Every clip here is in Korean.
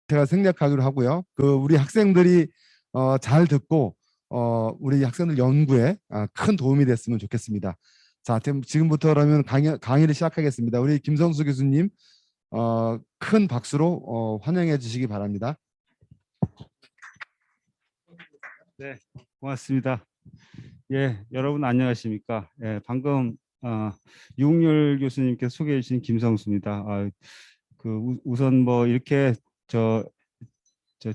제가 생략하기로 하고요. 우리 학생들이 잘 듣고 우리 학생들 연구에 큰 도움이 됐으면 좋겠습니다. 자, 지금부터 그러면 강의를 시작하겠습니다. 우리 김성수 교수님 큰 박수로 환영해 주시기 바랍니다. 네, 고맙습니다. 예, 여러분 안녕하십니까? 예, 방금 유흥열 교수님께서 소개해 주신 김성수입니다. 우선 뭐 이렇게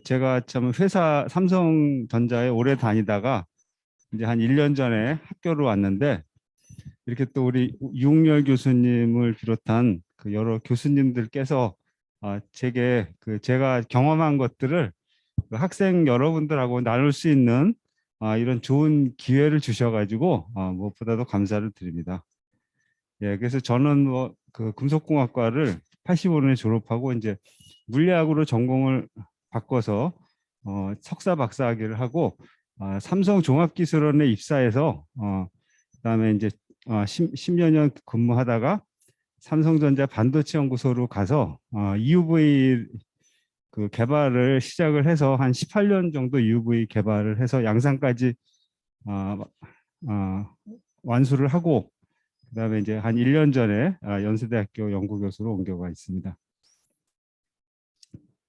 제가 참 회사 삼성전자에 오래 다니다가 이제 한 1년 전에 학교로 왔는데 이렇게 또 우리 유흥열 교수님을 비롯한 그 여러 교수님들께서 제게 제가 경험한 것들을 그 학생 여러분들하고 나눌 수 있는 이런 좋은 기회를 주셔가지고 무엇보다도 감사를 드립니다. 예, 그래서 저는 뭐 그 금속공학과를 85년에 졸업하고 이제 물리학으로 전공을 바꿔서 석사 박사학위를 하고 삼성종합기술원에 입사해서 그다음에 이제 10여 년 근무하다가 삼성전자 반도체 연구소로 가서 EUV 그 개발을 시작을 해서 한 18년 정도 EUV 개발을 해서 양산까지 완수를 하고 그다음에 이제 한 1년 전에 연세대학교 연구교수로 옮겨가 있습니다.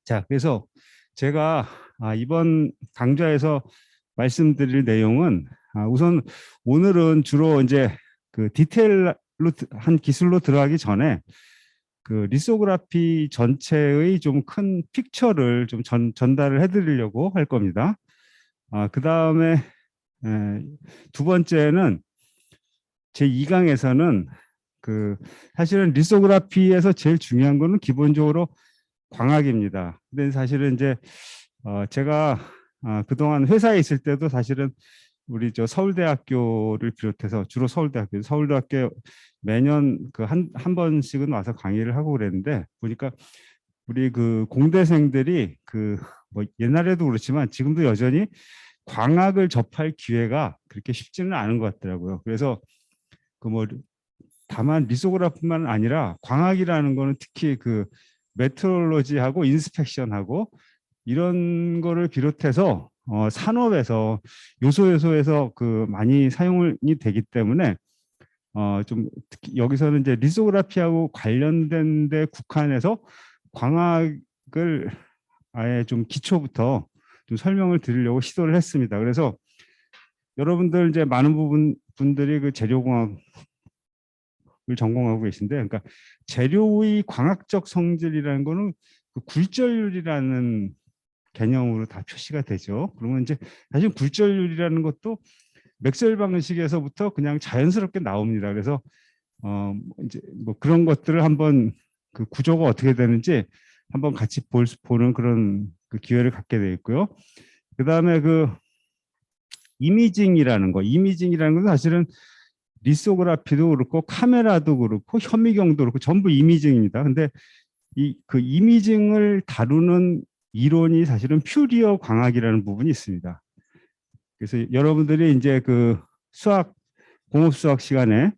자, 그래서 제가 이번 강좌에서 말씀드릴 내용은 우선 오늘은 주로 이제 그 디테일로 한 기술로 들어가기 전에 그 리소그라피 전체의 좀 큰 픽처를 좀 전달을 해드리려고 할 겁니다. 그 다음에 두 번째는 제 2강에서는 그 사실은 리소그라피에서 제일 중요한 거는 기본적으로 광학입니다. 근데 사실은 이제 제가 그동안 회사에 있을 때도 사실은 우리 서울대학교를 비롯해서 주로 서울대학교 매년 그 한 번씩은 와서 강의를 하고 그랬는데 보니까 우리 그 공대생들이 그 뭐 옛날에도 그렇지만 지금도 여전히 광학을 접할 기회가 그렇게 쉽지는 않은 것 같더라고요. 그래서 그 뭐 다만 리소그라피만 아니라 광학이라는 거는 특히 그 메트롤로지하고 인스펙션하고 이런 거를 비롯해서 산업에서 요소에서 그 많이 사용이 되기 때문에 좀 특히 여기서는 이제 리소그라피하고 관련된 데 국한해서 광학을 아예 좀 기초부터 좀 설명을 드리려고 시도를 했습니다. 그래서 여러분들 이제 많은 분들이 그 재료공학을 전공하고 계신데, 그러니까 재료의 광학적 성질이라는 거는 그 굴절률이라는 개념으로 다 표시가 되죠. 그러면 이제 사실 굴절률이라는 것도 맥스웰 방식에서부터 그냥 자연스럽게 나옵니다. 그래서 이제 뭐 그런 것들을 한번 그 구조가 어떻게 되는지 한번 같이 보는 그런 그 기회를 갖게 되어 있고요. 그다음에 그 이미징이라는 건 사실은 리소그라피도 그렇고 카메라도 그렇고 현미경도 그렇고 전부 이미징입니다. 근데 그 이미징을 다루는 이론이 사실은 퓨리어 광학이라는 부분이 있습니다. 그래서 여러분들이 이제 그 공업수학 시간에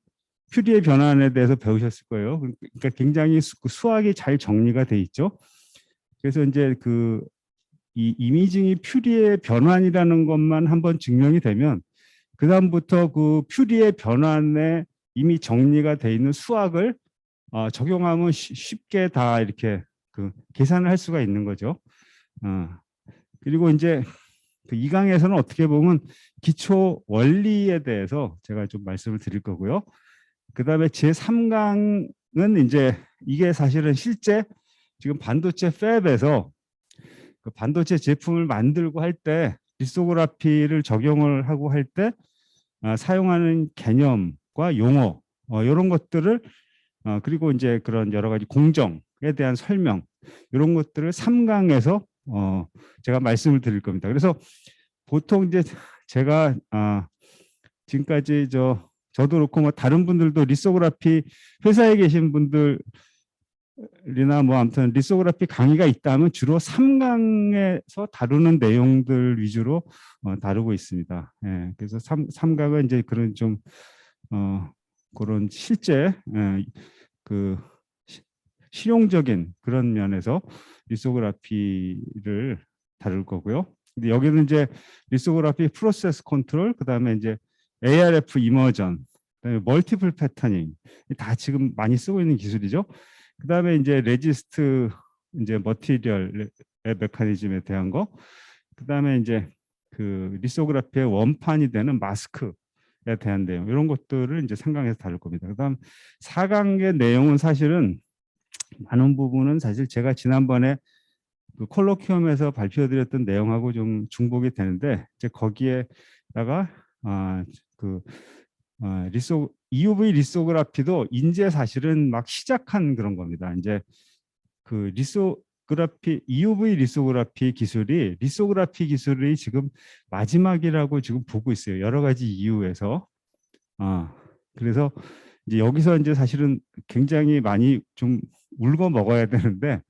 퓨리의 변환에 대해서 배우셨을 거예요. 그러니까 굉장히 수학이 잘 정리가 돼 있죠. 그래서 이제 이 이미징이 퓨리의 변환이라는 것만 한번 증명이 되면 그 다음부터 그 퓨리의 변환에 이미 정리가 돼 있는 수학을 적용하면 쉽게 다 이렇게 그 계산을 할 수가 있는 거죠. 그리고 이제 그 2강에서는 어떻게 보면 기초 원리에 대해서 제가 좀 말씀을 드릴 거고요. 그 다음에 제 3강은 이제 이게 사실은 실제 지금 반도체 팹에서 그 반도체 제품을 만들고 할 때 리소그라피를 적용을 하고 할 때 사용하는 개념과 용어 이런 것들을 그리고 이제 그런 여러 가지 공정에 대한 설명 이런 것들을 3강에서 제가 말씀을 드릴 겁니다. 그래서 보통 이제 제가 지금까지 저도 그렇고 뭐 다른 분들도 리소그라피 회사에 계신 분들이나 뭐 아무튼 리소그라피 강의가 있다면 주로 3강에서 다루는 내용들 위주로 다루고 있습니다. 예, 그래서 3강은 이제 그런 좀 그런 실제 그 실용적인 그런 면에서 리소그라피를 다룰 거고요. 근데 여기는 이제 리소그라피 프로세스 컨트롤, 그다음에 이제 ARF 이머전, 그다음에 멀티플 패터닝 다 지금 많이 쓰고 있는 기술이죠. 그다음에 이제 레지스트 이제 머티리얼의 메커니즘에 대한 거, 그다음에 이제 그 리소그라피의 원판이 되는 마스크에 대한 내용, 이런 것들을 이제 3강에서 다룰 겁니다. 그다음 4강의 내용은 사실은 많은 부분은 사실 제가 지난번에 그 콜로퀴움에서 발표드렸던 내용하고 좀 중복이 되는데, 이제 거기에다가 그 EUV 리소그라피도 이제 사실은 막 시작한 그런 겁니다. 이제 그 리소그라피 EUV 리소그라피 기술이 리소그라피 기술이 지금 마지막이라고 지금 보고 있어요. 여러 가지 이유에서. 그래서 이제 여기서 이제 사실은 굉장히 많이 좀 울고 먹어야 되는데,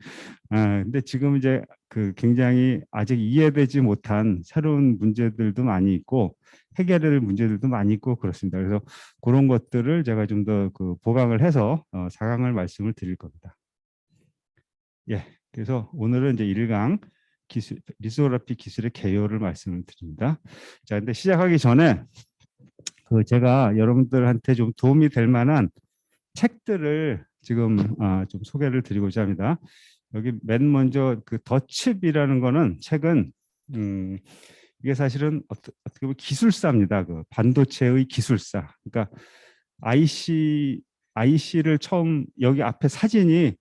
근데 지금 이제 그 굉장히 아직 이해되지 못한 새로운 문제들도 많이 있고 해결할 문제들도 많이 있고 그렇습니다. 그래서 그런 것들을 제가 좀 더 그 보강을 해서 4강을 말씀을 드릴 겁니다. 예, 그래서 오늘은 이제 1강 기술, 리소그라피 기술의 개요를 말씀을 드립니다. 자, 근데 시작하기 전에 그 제가 여러분들한테 좀 도움이 될 만한 책들을 지금 좀 소개를 드리고자 합니다. 여기 맨 먼저 그 더칩이라는 거는 책은 이게 사실은 어떻게 보면 기술사입니다. 그 반도체의 기술사. 그러니까 IC를 처음, 여기 앞에 사진이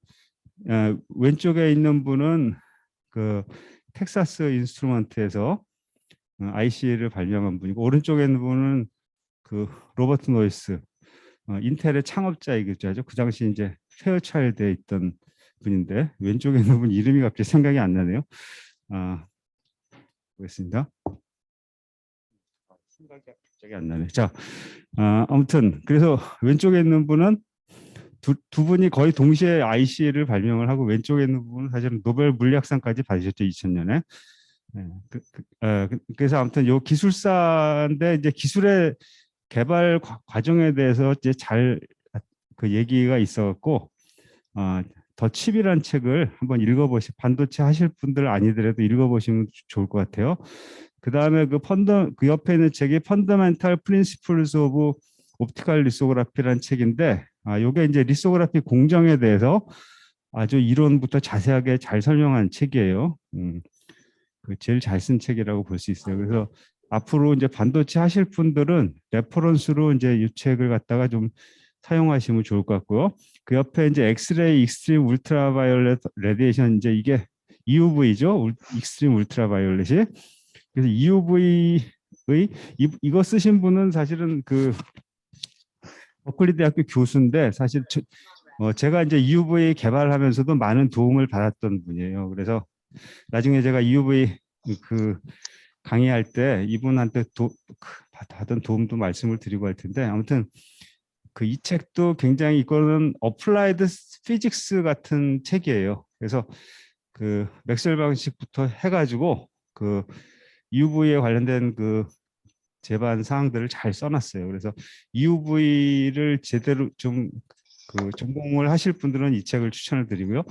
왼쪽에 있는 분은 그 텍사스 인스트루먼트에서 IC를 발명한 분이고, 오른쪽에 있는 분은 그 로버트 노이스, 인텔의 창업자이기도 하죠. 그 당시 이제 페어차일드에 있던 분인데, 왼쪽에 있는 분 이름이 갑자기 생각이 안 나네요. 보겠습니다. 생각이 갑자기 안 나네. 자, 아무튼 그래서 왼쪽에 있는 분은 두 분이 거의 동시에 IC를 발명을 하고, 왼쪽에 있는 분은 사실은 노벨 물리학상까지 받으셨죠, 2000년에. 네, 그래서 아무튼 요 기술사인데, 이제 기술의 개발 과정에 대해서 이제 잘 그 얘기가 있어갖고, 더 칩이라는 책을 한번 반도체 하실 분들 아니더라도 읽어보시면 좋을 것 같아요. 그 다음에 그 옆에 있는 책이 Fundamental Principles of Optical Lithography라는 책인데, 요게 이제 리소그라피 공정에 대해서 아주 이론부터 자세하게 잘 설명한 책이에요. 그 제일 잘 쓴 책이라고 볼 수 있어요. 그래서 앞으로 이제 반도체 하실 분들은 레퍼런스로 이제 이 책을 갖다가 좀 사용하시면 좋을 것 같고요. 그 옆에 이제 엑스레이 익스트림 울트라바이올렛 레디에이션, 이제 이게 EUV죠. 익스트림 울트라바이올렛이. 그래서 EUV의 이거 쓰신 분은 사실은 그 버클리 대학교 교수인데, 사실 제가 이제 EUV 개발하면서도 많은 도움을 받았던 분이에요. 그래서 나중에 제가 EUV 그 강의할 때 이분한테 받은 도움도 말씀을 드리고 할 텐데, 아무튼 그 이 책도 굉장히, 이거는 어플라이드 피직스 같은 책이에요. 그래서 그 맥스웰 방식부터 해가지고 그 EUV에 관련된 그 제반 사항들을 잘 써놨어요. 그래서 EUV를 제대로 좀 그 전공을 하실 분들은 이 책을 추천을 드리고요.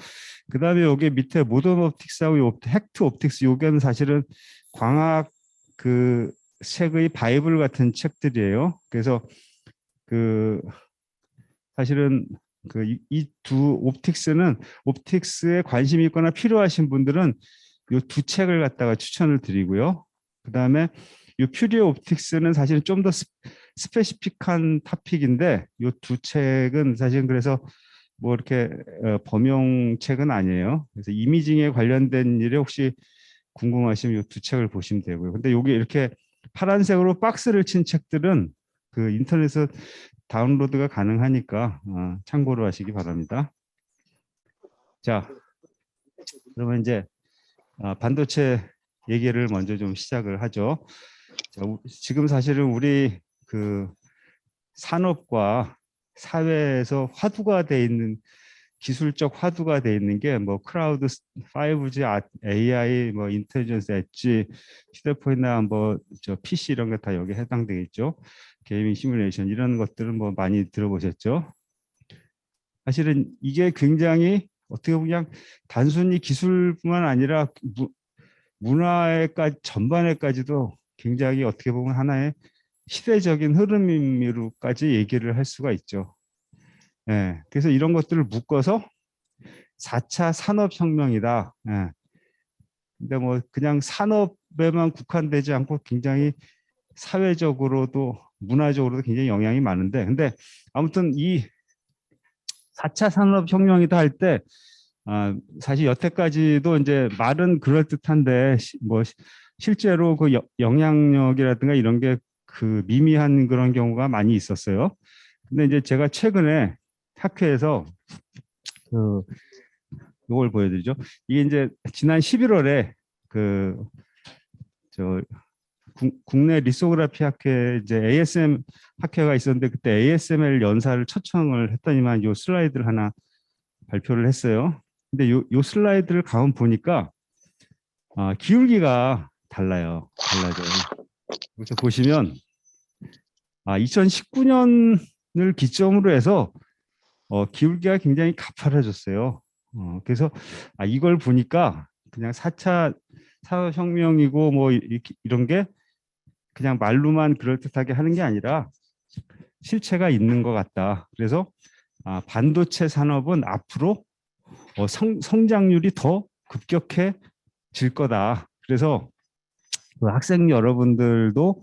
그 다음에 여기 밑에 모던 옵틱스하고 헥트 옵틱스, 요게는 사실은 광학 그 책의 바이블 같은 책들이에요. 그래서 그 사실은 그 이 두 옵틱스에 관심이 있거나 필요하신 분들은 이 두 책을 갖다가 추천을 드리고요. 그 다음에 이 퓨리오 옵틱스는 사실 좀 더 스페시픽한 토픽인데, 이 두 책은 사실은 그래서 뭐 이렇게 범용 책은 아니에요. 그래서 이미징에 관련된 일에 혹시 궁금하시면 이 두 책을 보시면 되고요. 근데 여기 이렇게 파란색으로 박스를 친 책들은 그 인터넷에서 다운로드가 가능하니까 참고로 하시기 바랍니다. 자, 그러면 이제 반도체 얘기를 먼저 좀 시작을 하죠. 자, 지금 사실은 우리 그 산업과 사회에서 화두가 돼 있는, 기술적 화두가 돼 있는 게 뭐 크라우드, 5G, AI, 뭐 인텔리전스 엣지, 휴대폰이나 뭐 저 PC 이런 게 다 여기 해당되겠죠. 게이밍 시뮬레이션 이런 것들은 뭐 많이 들어보셨죠. 사실은 이게 굉장히 어떻게 보면 그냥 단순히 기술뿐만 아니라 문화에까지 전반에까지도 굉장히 어떻게 보면 하나의 시대적인 흐름으로까지 얘기를 할 수가 있죠. 예, 그래서 이런 것들을 묶어서 4차 산업혁명이다. 예. 근데 뭐 그냥 산업에만 국한되지 않고 굉장히 사회적으로도 문화적으로도 굉장히 영향이 많은데, 근데 아무튼 이 4차 산업혁명이다 할 때 사실 여태까지도 이제 말은 그럴듯한데 뭐 실제로 그 영향력이라든가 이런 게 그 미미한 그런 경우가 많이 있었어요. 근데 이제 제가 최근에 학회에서 그 이걸 보여드리죠. 이게 이제 지난 11월에 그 저 국내 리소그라피 학회 이제 ASM 학회가 있었는데 그때 ASML 연사를 초청을 했더니만 요 슬라이드를 하나 발표를 했어요. 근데 요 슬라이드를 가만 보니까 기울기가 달라져요. 그래서 보시면 2019년을 기점으로 해서 기울기가 굉장히 가파라졌어요. 그래서 이걸 보니까 그냥 4차 산업혁명이고 뭐 이런 게 그냥 말로만 그럴듯하게 하는 게 아니라 실체가 있는 것 같다. 그래서 반도체 산업은 앞으로 성장률이 더 급격해질 거다. 그래서 그 학생 여러분들도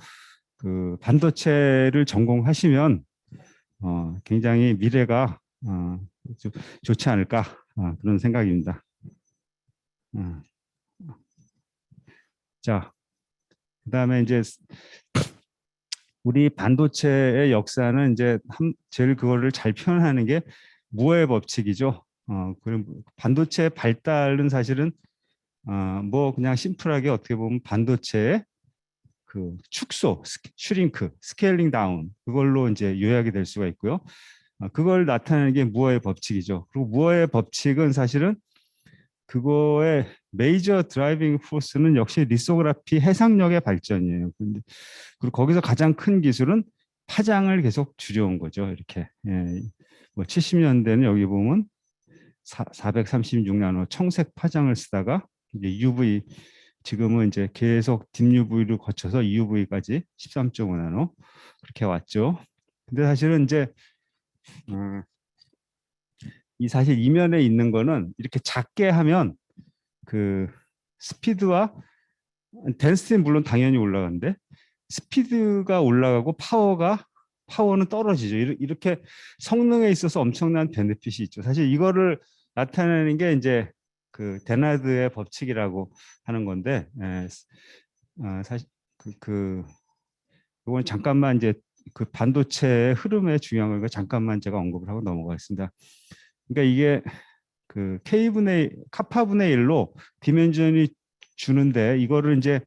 그 반도체를 전공하시면 굉장히 미래가 좋지 않을까 그런 생각입니다. 자, 그다음에 이제 우리 반도체의 역사는 이제 제일 그거를 잘 표현하는 게 무어의 법칙이죠. 그럼 반도체 발달은 사실은 뭐 그냥 심플하게 어떻게 보면 반도체의 그 축소, 슈링크, 스케일링 다운 그걸로 이제 요약이 될 수가 있고요. 그걸 나타내는 게 무어의 법칙이죠. 그리고 무어의 법칙은 사실은 그거의 메이저 드라이빙 포스는 역시 리소그라피 해상력의 발전이에요. 그리고 거기서 가장 큰 기술은 파장을 계속 줄여온 거죠. 이렇게 뭐 70년대는 여기 보면 436나노 청색 파장을 쓰다가 이제 UV 지금은 이제 계속 딥 UV를 거쳐서 EUV까지 13.5나노 그렇게 왔죠. 근데 사실은 이제 이 사실 이면에 있는 거는 이렇게 작게 하면 그 스피드와 덴시티는 물론 당연히 올라가는데 스피드가 올라가고 파워는 떨어지죠. 이렇게 성능에 있어서 엄청난 베네핏이 있죠. 사실 이거를 나타내는 게 이제 그 데나드의 법칙이라고 하는 건데 사실 이건 잠깐만 이제 그 반도체의 흐름의 중요한 걸 잠깐만 제가 언급을 하고 넘어가겠습니다. 그러니까 이게 그 카파분의 1로 디멘전이 주는데 이거를 이제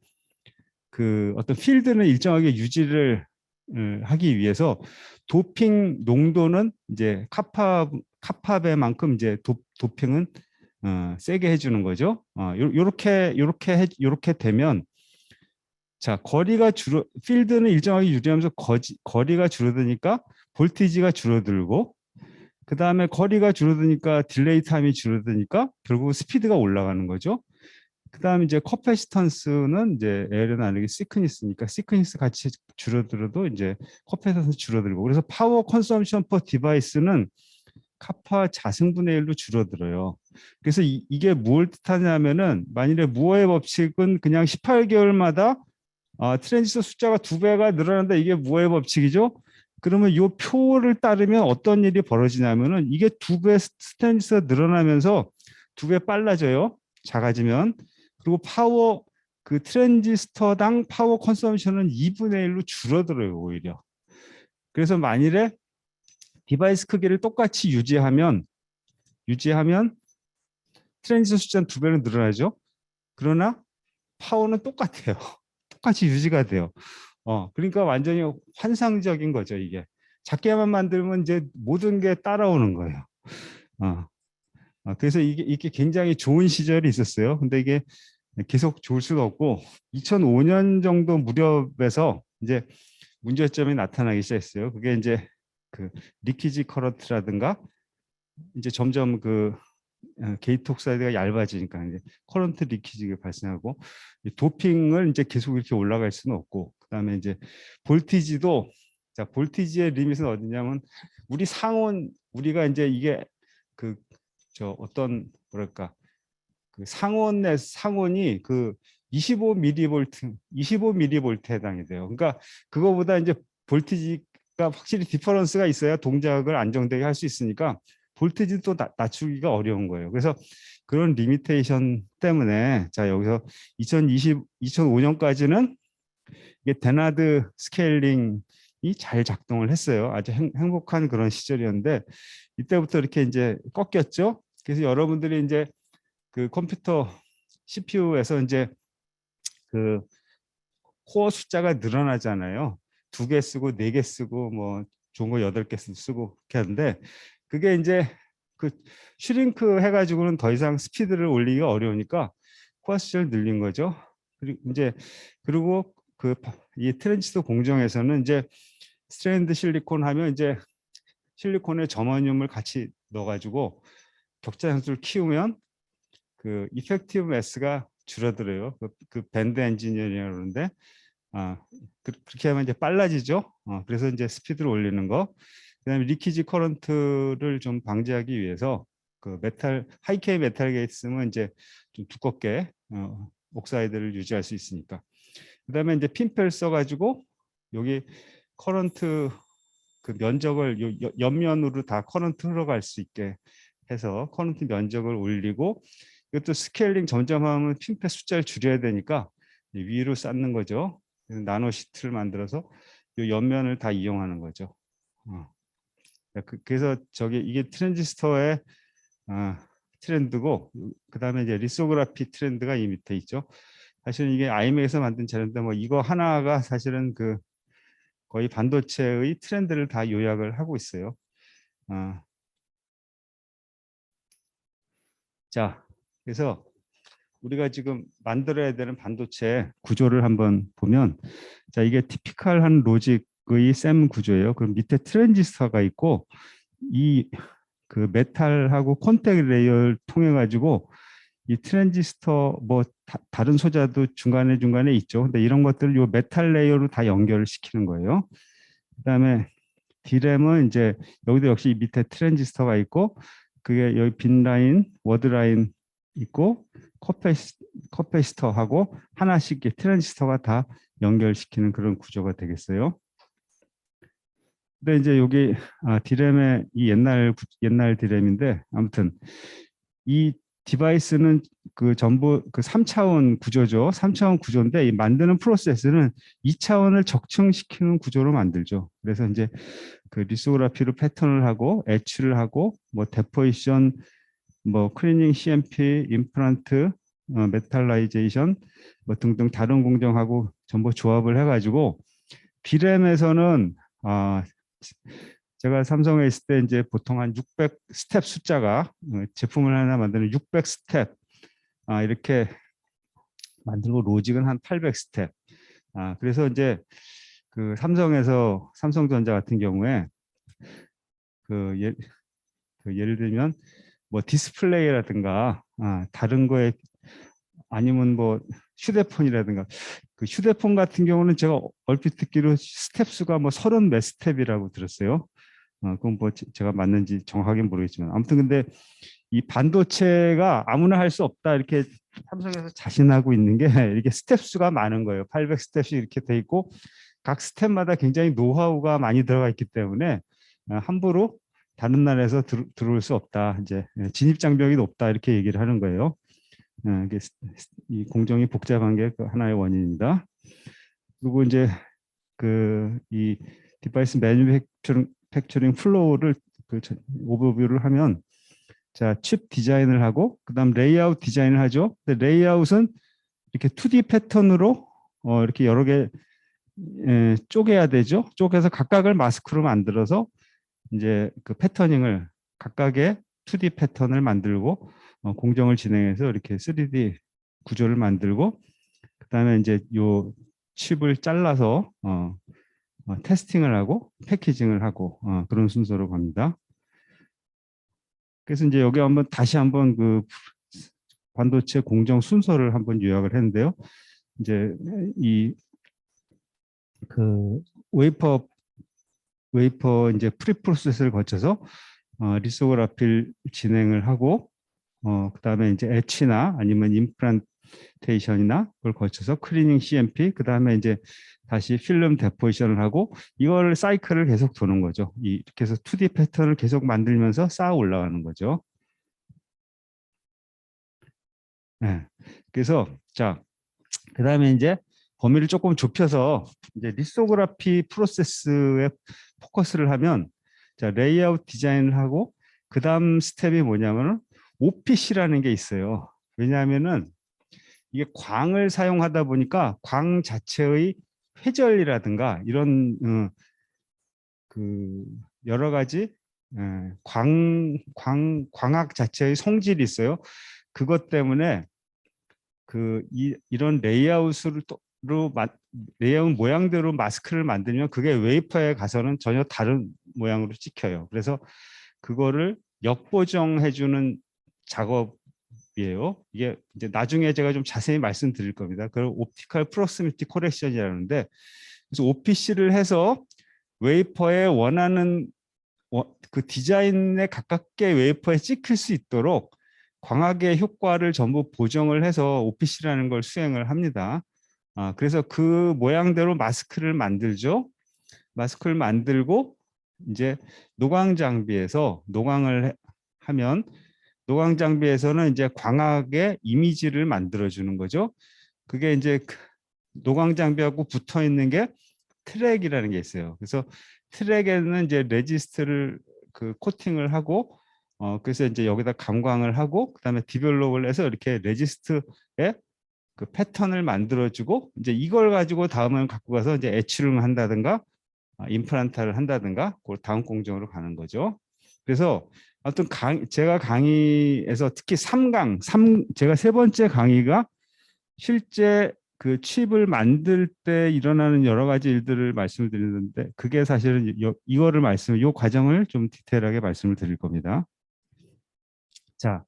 그 어떤 필드는 일정하게 유지를 하기 위해서 도핑 농도는 이제 카파배만큼 이제 도핑은 세게 해주는 거죠. 요렇게 되면 자 거리가 필드는 일정하게 유지하면서 거리가 줄어드니까 볼티지가 줄어들고 그 다음에 거리가 줄어드니까 딜레이 타임이 줄어드니까 결국 스피드가 올라가는 거죠. 그 다음에 이제 커패시턴스는 이제 L은 나누기 시크니스니까 시크니스 같이 줄어들어도 이제 커패시턴스 줄어들고 그래서 파워 컨섬션 퍼 디바이스는 카파 자승분의 1로 줄어들어요. 그래서 이게 뭘 뜻하냐면은 만일에 무어의 법칙은 그냥 18개월마다 트랜지스터 숫자가 2배가 늘어난다 이게 무어의 법칙이죠. 그러면 이 표를 따르면 어떤 일이 벌어지냐면은 이게 2배 트랜지스터가 늘어나면서 2배 빨라져요. 작아지면. 그리고 그 트랜지스터당 파워 컨섬션은 2분의 1로 줄어들어요, 오히려. 그래서 만일에 디바이스 크기를 똑같이 유지하면 트랜지스터 숫자는 2배로 늘어나죠. 그러나 파워는 똑같아요. 똑같이 유지가 돼요. 그러니까 완전히 환상적인 거죠, 이게. 작게만 만들면 이제 모든 게 따라오는 거예요. 그래서 이게 굉장히 좋은 시절이 있었어요. 근데 이게 계속 좋을 수가 없고 2005년 정도 무렵에서 이제 문제점이 나타나기 시작했어요. 그게 이제 그 리키지 커런트라든가 이제 점점 그 게이트 옥사이드가 얇아지니까 이제 커런트 리키지가 발생하고, 이 도핑을 이제 계속 이렇게 올라갈 수는 없고, 그다음에 이제 볼티지도, 자 볼티지의 리밋은 어디냐면 우리 상온, 우리가 이제 이게 그 저 어떤 뭐랄까 그 상온이 그 25mV 25mV에 해당이 돼요. 그러니까 그거보다 이제 볼티지가 확실히 디퍼런스가 있어야 동작을 안정되게 할 수 있으니까 볼티지도 낮추기가 어려운 거예요. 그래서 그런 리미테이션 때문에 자 여기서 2005년까지는 이게 데나드 스케일링이 잘 작동을 했어요. 아주 행복한 그런 시절이었는데 이때부터 이렇게 이제 꺾였죠. 그래서 여러분들이 이제 그 컴퓨터 CPU에서 이제 그 코어 숫자가 늘어나잖아요. 2개 쓰고 4개 쓰고 뭐 좋은 거 8개 쓰고 그렇게 하는데 그게 이제 그 슈링크 해가지고는 더 이상 스피드를 올리기가 어려우니까 코어 숫자를 늘린 거죠. 그리고 그 이 트랜지스터 공정에서는 이제 스트랜드 실리콘 하면 이제 실리콘에 저머늄을 같이 넣어가지고 격자 향수를 키우면 그 이펙티브 매스가 줄어들어요. 그 밴드 엔지니어링이라고 그러는데 그렇게 하면 이제 빨라지죠. 그래서 이제 스피드를 올리는 거. 그다음에 리키지 커런트를 좀 방지하기 위해서 그 하이케이 메탈 게이트 쓰면 이제 좀 두껍게 옥사이드를 유지할 수 있으니까. 그다음에 이제 핀펠 써가지고 여기 커런트 그 면적을 옆면으로 다 커런트 흘러갈 수 있게 해서 커런트 면적을 올리고, 이것도 스케일링 점점 하면 핀펫 숫자를 줄여야 되니까 위로 쌓는 거죠. 나노 시트를 만들어서 이 옆면을 다 이용하는 거죠. 그래서 이게 트랜지스터의 트렌드고, 그 다음에 이제 리소그라피 트렌드가 이 밑에 있죠. 사실은 이게 아이맥에서 만든 재료인데 뭐 이거 하나가 사실은 그 거의 반도체의 트렌드를 다 요약을 하고 있어요. 자, 그래서 우리가 지금 만들어야 되는 반도체 구조를 한번 보면, 자 이게 티피컬한 로직의 셈 구조예요. 그럼 밑에 트랜지스터가 있고 이 그 메탈하고 콘택 레이어를 통해 가지고 이 트랜지스터 뭐 다른 소자도 중간에 있죠. 근데 이런 것들을 요 메탈 레이어로 다 연결을 시키는 거예요. 그다음에 D램은 이제 여기도 역시 밑에 트랜지스터가 있고 그게 여기 빈 라인, 워드 라인 있고 커패시터하고 하나씩 트랜지스터가 다 연결시키는 그런 구조가 되겠어요. 근데 이제 여기 D램의 이 옛날 D램인데 아무튼 이 디바이스는 그 전부 그 3차원 구조죠. 3차원 구조인데 이 만드는 프로세스는 2차원을 적층시키는 구조로 만들죠. 그래서 이제 그 리소그라피로 패턴을 하고 etch를 하고 뭐 데포지션, 뭐 클리닝, CMP, 임플란트, 메탈라이제이션 뭐 등등 다른 공정하고 전부 조합을 해가지고 D램에서는 제가 삼성에 있을 때 이제 보통 한 600 스텝 숫자가 제품을 하나 만드는 600 스텝 이렇게 만들고 로직은 한 800 스텝. 그래서 이제 그 삼성전자 같은 경우에 그 예를 들면 뭐 디스플레이라든가 다른 거에 아니면 뭐 휴대폰이라든가 그 휴대폰 같은 경우는 제가 얼핏 듣기로 스텝 수가 뭐 30 몇 스텝이라고 들었어요. 그건 뭐 제가 맞는지 정확하게 모르겠지만 아무튼 근데 이 반도체가 아무나 할 수 없다 이렇게 삼성에서 자신하고 있는 게 이렇게 스텝 수가 많은 거예요. 800 스텝이 이렇게 돼 있고 각 스텝마다 굉장히 노하우가 많이 들어가 있기 때문에 함부로 다른 나라에서 들어올 수 없다. 이제 진입 장벽이 높다 이렇게 얘기를 하는 거예요. 이 공정이 복잡한 게 하나의 원인입니다. 그리고 이제 그 이 디바이스 매니팩처링 플로우를 오버뷰를 하면 자 칩 디자인을 하고 그다음 레이아웃 디자인을 하죠. 근데 레이아웃은 이렇게 2D 패턴으로 이렇게 여러 개 쪼개야 되죠. 쪼개서 각각을 마스크로 만들어서 이제 그 패터닝을 각각의 2D 패턴을 만들고 공정을 진행해서 이렇게 3D 구조를 만들고 그다음에 이제 요 칩을 잘라서 테스팅을 하고 패키징을 하고 그런 순서로 갑니다. 그래서 이제 여기 한번 다시 한번 그 반도체 공정 순서를 한번 요약을 했는데요. 이제 이 그 웨이퍼 이제 프리 프로세스를 거쳐서 리소그라피를 진행을 하고 그다음에 이제 etch나 아니면 임플란테이션이나 그걸 거쳐서 클리닝 CMP 그다음에 이제 다시 필름 데포지션을 하고 이걸 사이클을 계속 도는 거죠. 이렇게 해서 2D 패턴을 계속 만들면서 쌓아 올라가는 거죠. 네. 그래서 자, 그다음에 이제 범위를 조금 좁혀서 이제 리소그라피 프로세스에 포커스를 하면 자, 레이아웃 디자인을 하고 그다음 스텝이 뭐냐면은 OPC라는 게 있어요. 왜냐하면은 이게 광을 사용하다 보니까 광 자체의 회전이라든가 이런 그 여러 가지 광학 자체의 성질이 있어요. 그것 때문에 이런 레이아웃 모양대로 마스크를 만들면 그게 웨이퍼에 가서는 전혀 다른 모양으로 찍혀요. 그래서 그거를 역보정해주는 작업이에요. 이게 이제 나중에 제가 좀 자세히 말씀드릴 겁니다. 그걸 옵티컬 프로스미티 코렉션이라는데 그래서 OPC를 해서 웨이퍼에 원하는 그 디자인에 가깝게 웨이퍼에 찍힐 수 있도록 광학의 효과를 전부 보정을 해서 OPC라는 걸 수행을 합니다. 그래서 그 모양대로 마스크를 만들죠. 마스크를 만들고 이제 노광 장비에서 노광을 하면 노광 장비에서는 이제 광학의 이미지를 만들어 주는 거죠. 그게 이제 노광 장비하고 붙어 있는 게 트랙이라는 게 있어요. 그래서 트랙에는 이제 레지스트를 그 코팅을 하고 그래서 이제 여기다 감광을 하고 그다음에 디벨롭을 해서 이렇게 레지스트에 그 패턴을 만들어주고 이제 이걸 가지고 다음은 갖고 가서 이제 etch를 한다든가 임플란트를 한다든가 그 다음 공정으로 가는 거죠. 그래서 어떤 제가 강의에서 특히 3강, 제가 세 번째 강의가 실제 그 칩을 만들 때 일어나는 여러 가지 일들을 말씀을 드리는데 그게 사실은 이 과정을 좀 디테일하게 말씀을 드릴 겁니다. 자,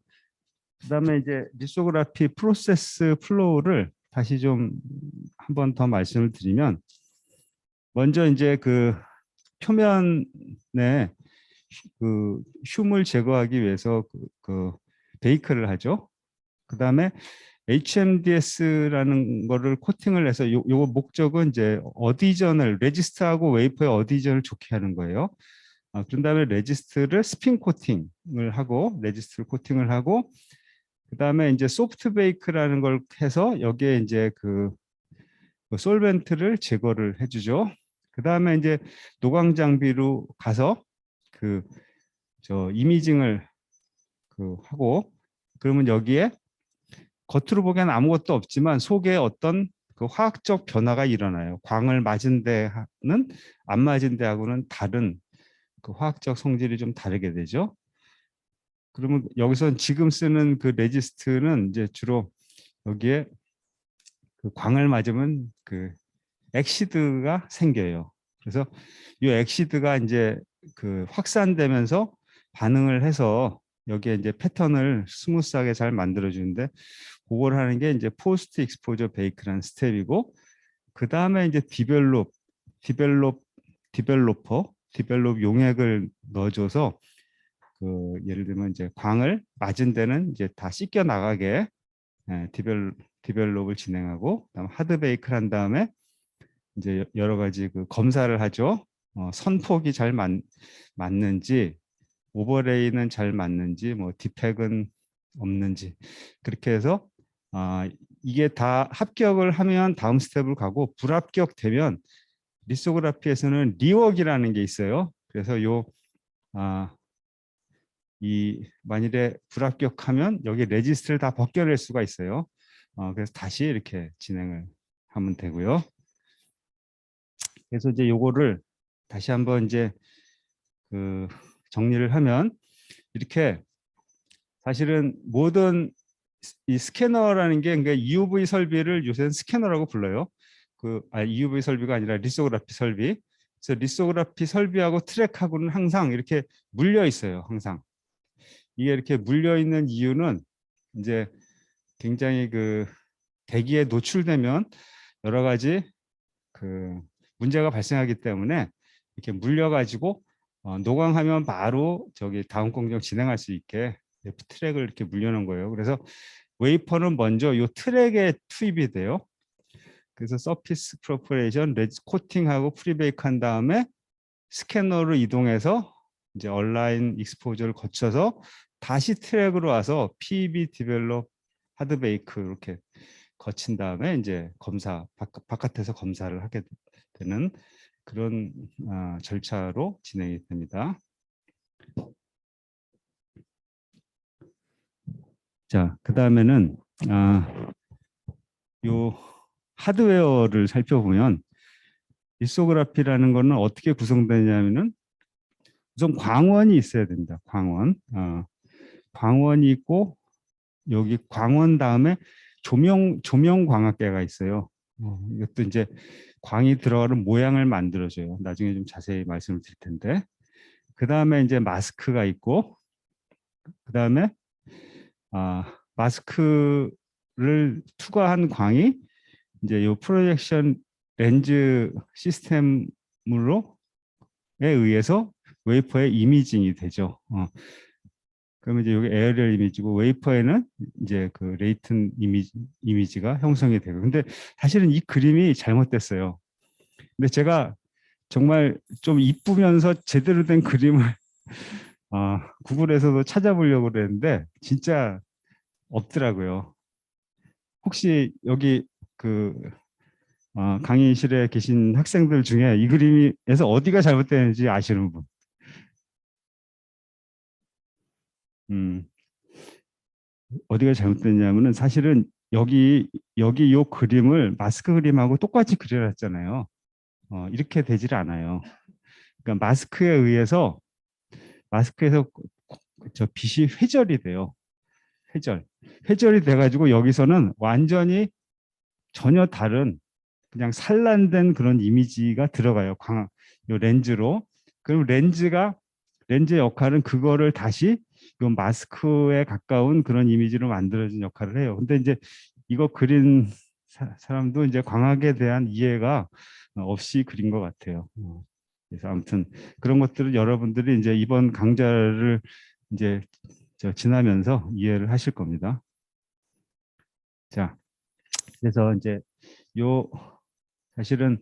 그다음에 이제 리소그라피 프로세스 플로우를 다시 좀 한 번 더 말씀을 드리면 먼저 이제 그 표면에 그 흉을 제거하기 위해서 그 베이크를 하죠. 그다음에 HMDS라는 거를 코팅을 해서 요거 목적은 이제 어디전을 레지스트하고 웨이퍼의 어디전을 좋게 하는 거예요. 그런 다음에 레지스트를 스핀 코팅을 하고 레지스트를 코팅을 하고 그다음에 이제 소프트 베이크라는 걸 해서 여기에 이제 그 솔벤트를 제거를 해주죠. 그다음에 이제 노광 장비로 가서 그 이미징을 하고 그러면 여기에 겉으로 보기엔 아무것도 없지만 속에 어떤 그 화학적 변화가 일어나요. 광을 맞은 데는 안 맞은 데하고는 다른 그 화학적 성질이 좀 다르게 되죠. 그러면 여기서 지금 쓰는 그 레지스트는 이제 주로 여기에 그 광을 맞으면 그 엑시드가 생겨요. 그래서 이 엑시드가 이제 그 확산되면서 반응을 해서 여기에 이제 패턴을 스무스하게 잘 만들어 주는데 그걸 하는 게 이제 포스트 익스포저 베이크라는 스텝이고 그 다음에 이제 디벨롭 용액을 넣어줘서 그 예를 들면 이제 광을 맞은 데는 이제 다 씻겨 나가게 디벨롭을 진행하고 그다음 하드 베이크를 한 다음에 이제 여러 가지 그 검사를 하죠. 선폭이 잘 맞는지 오버레이는 잘 맞는지 뭐 디펙은 없는지 그렇게 해서 이게 다 합격을 하면 다음 스텝을 가고 불합격되면 리소그라피에서는 리웍이라는 게 있어요. 그래서 만일에 불합격하면 여기 레지스트를 다 벗겨낼 수가 있어요. 그래서 다시 이렇게 진행을 하면 되고요. 그래서 이제 요거를 다시 한번 이제 그 정리를 하면 이렇게 사실은 모든 이 스캐너라는 게 그러니까 EUV 설비를 요새는 스캐너라고 불러요. EUV 설비가 아니라 리소그라피 설비. 그래서 리소그라피 설비하고 트랙하고는 항상 이렇게 물려 있어요. 항상. 이게 이렇게 물려 있는 이유는 이제 굉장히 그 대기에 노출되면 여러 가지 그 문제가 발생하기 때문에 이렇게 물려가지고 노광하면 바로 저기 다음 공정 진행할 수 있게 트랙을 이렇게 물려놓은 거예요. 그래서 웨이퍼는 먼저 이 트랙에 투입이 돼요. 그래서 서피스 프로퍼레이션, 레지 코팅하고 프리베이크 한 다음에 스캐너로 이동해서 이제 온라인 익스포저를 거쳐서 다시 트랙으로 와서 PEB 디벨롭 하드 베이크 이렇게 거친 다음에 이제 검사 바깥에서 검사를 하게 되는 그런 절차로 진행이 됩니다. 자, 그 다음에는 요 하드웨어를 살펴보면 리소그라피라는 거는 어떻게 구성되냐면은 우선 광원이 있어야 된다. 광원. 광원이 있고 여기 광원 다음에 조명 광학계가 있어요. 이것도 이제 광이 들어가는 모양을 만들어줘요. 나중에 좀 자세히 말씀을 드릴 텐데. 그 다음에 이제 마스크가 있고, 그 다음에 마스크를 투과한 광이 이제 이 프로젝션 렌즈 시스템으로 에 의해서 웨이퍼의 이미징이 되죠. 그러면 이제 여기 에어리얼 이미지고 웨이퍼에는 이제 그 레이튼 이미지가 형성이 되고. 근데 사실은 이 그림이 잘못됐어요. 근데 제가 정말 좀 이쁘면서 제대로 된 그림을 구글에서도 찾아보려고 그랬는데 진짜 없더라고요. 혹시 여기 그 강의실에 계신 학생들 중에 이 그림에서 어디가 잘못되는지 아시는 분? 어디가 잘못됐냐면은 사실은 여기 요 그림을 마스크 그림하고 똑같이 그려놨잖아요. 이렇게 되질 않아요. 그러니까 마스크에서 저 빛이 회절이 돼요. 회절이 돼가지고 여기서는 완전히 전혀 다른 그냥 산란된 그런 이미지가 들어가요. 요 렌즈로. 그럼 렌즈의 역할은 그거를 다시 요 마스크에 가까운 그런 이미지로 만들어진 역할을 해요. 근데 이제 이거 그린 사람도 이제 광학에 대한 이해가 없이 그린 것 같아요. 그래서 아무튼 그런 것들을 여러분들이 이제 이번 강좌를 이제 지나면서 이해를 하실 겁니다. 자, 그래서 이제 요 사실은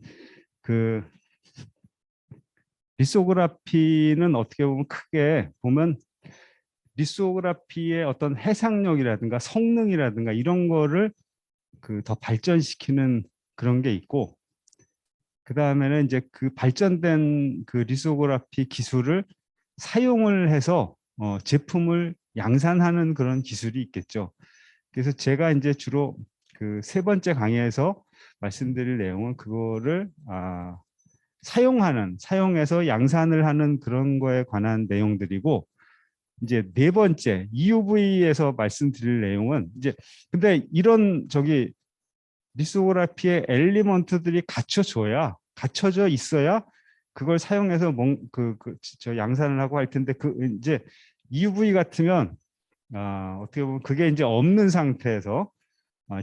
그 리소그라피는 어떻게 보면 크게 보면 리소그라피의 어떤 해상력이라든가 성능이라든가 이런 거를 그 더 발전시키는 그런 게 있고, 그 다음에는 이제 그 발전된 그 리소그라피 기술을 사용을 해서 제품을 양산하는 그런 기술이 있겠죠. 그래서 제가 이제 주로 그 세 번째 강의에서 말씀드릴 내용은 그거를 사용해서 양산을 하는 그런 거에 관한 내용들이고, 이제 네 번째 EUV에서 말씀드릴 내용은 이제 근데 이런 리소그라피의 엘리먼트들이 갖춰져 있어야 그걸 사용해서 저 양산을 하고 할 텐데 그 이제 EUV 같으면 어떻게 보면 그게 이제 없는 상태에서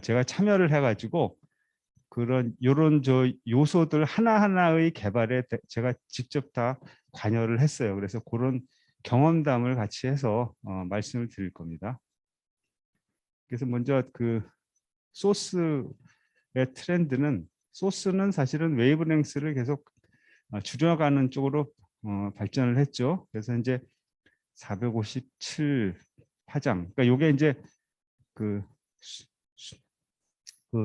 제가 참여를 해가지고 그런 요런 저 요소들 하나하나의 개발에 제가 직접 다 관여를 했어요. 그래서 그런 경험담을 같이 해서 말씀을 드릴 겁니다. 그래서 먼저 그 소스의 소스는 사실은 웨이브랭스를 계속 줄여가는 쪽으로 발전을 했죠. 그래서 이제 457 파장. 그러니까 요게 이제 그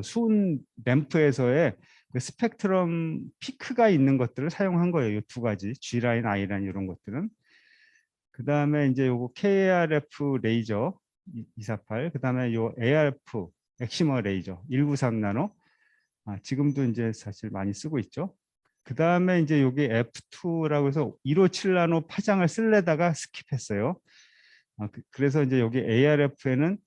수은 램프에서의 그 스펙트럼 피크가 있는 것들을 사용한 거예요. 이 두 가지 G라인, I라인 이런 것들은. 그 다음에 이제 요거 KRF 레이저 248, 그 다음에 요 ARF 엑시머 레이저 193 나노. 지금도 이제 사실 많이 쓰고 있죠. 그 다음에 이제 여기 F2라고 해서 157 나노 파장을 쓸려다가 스킵했어요. 그래서 이제 여기 ARF에는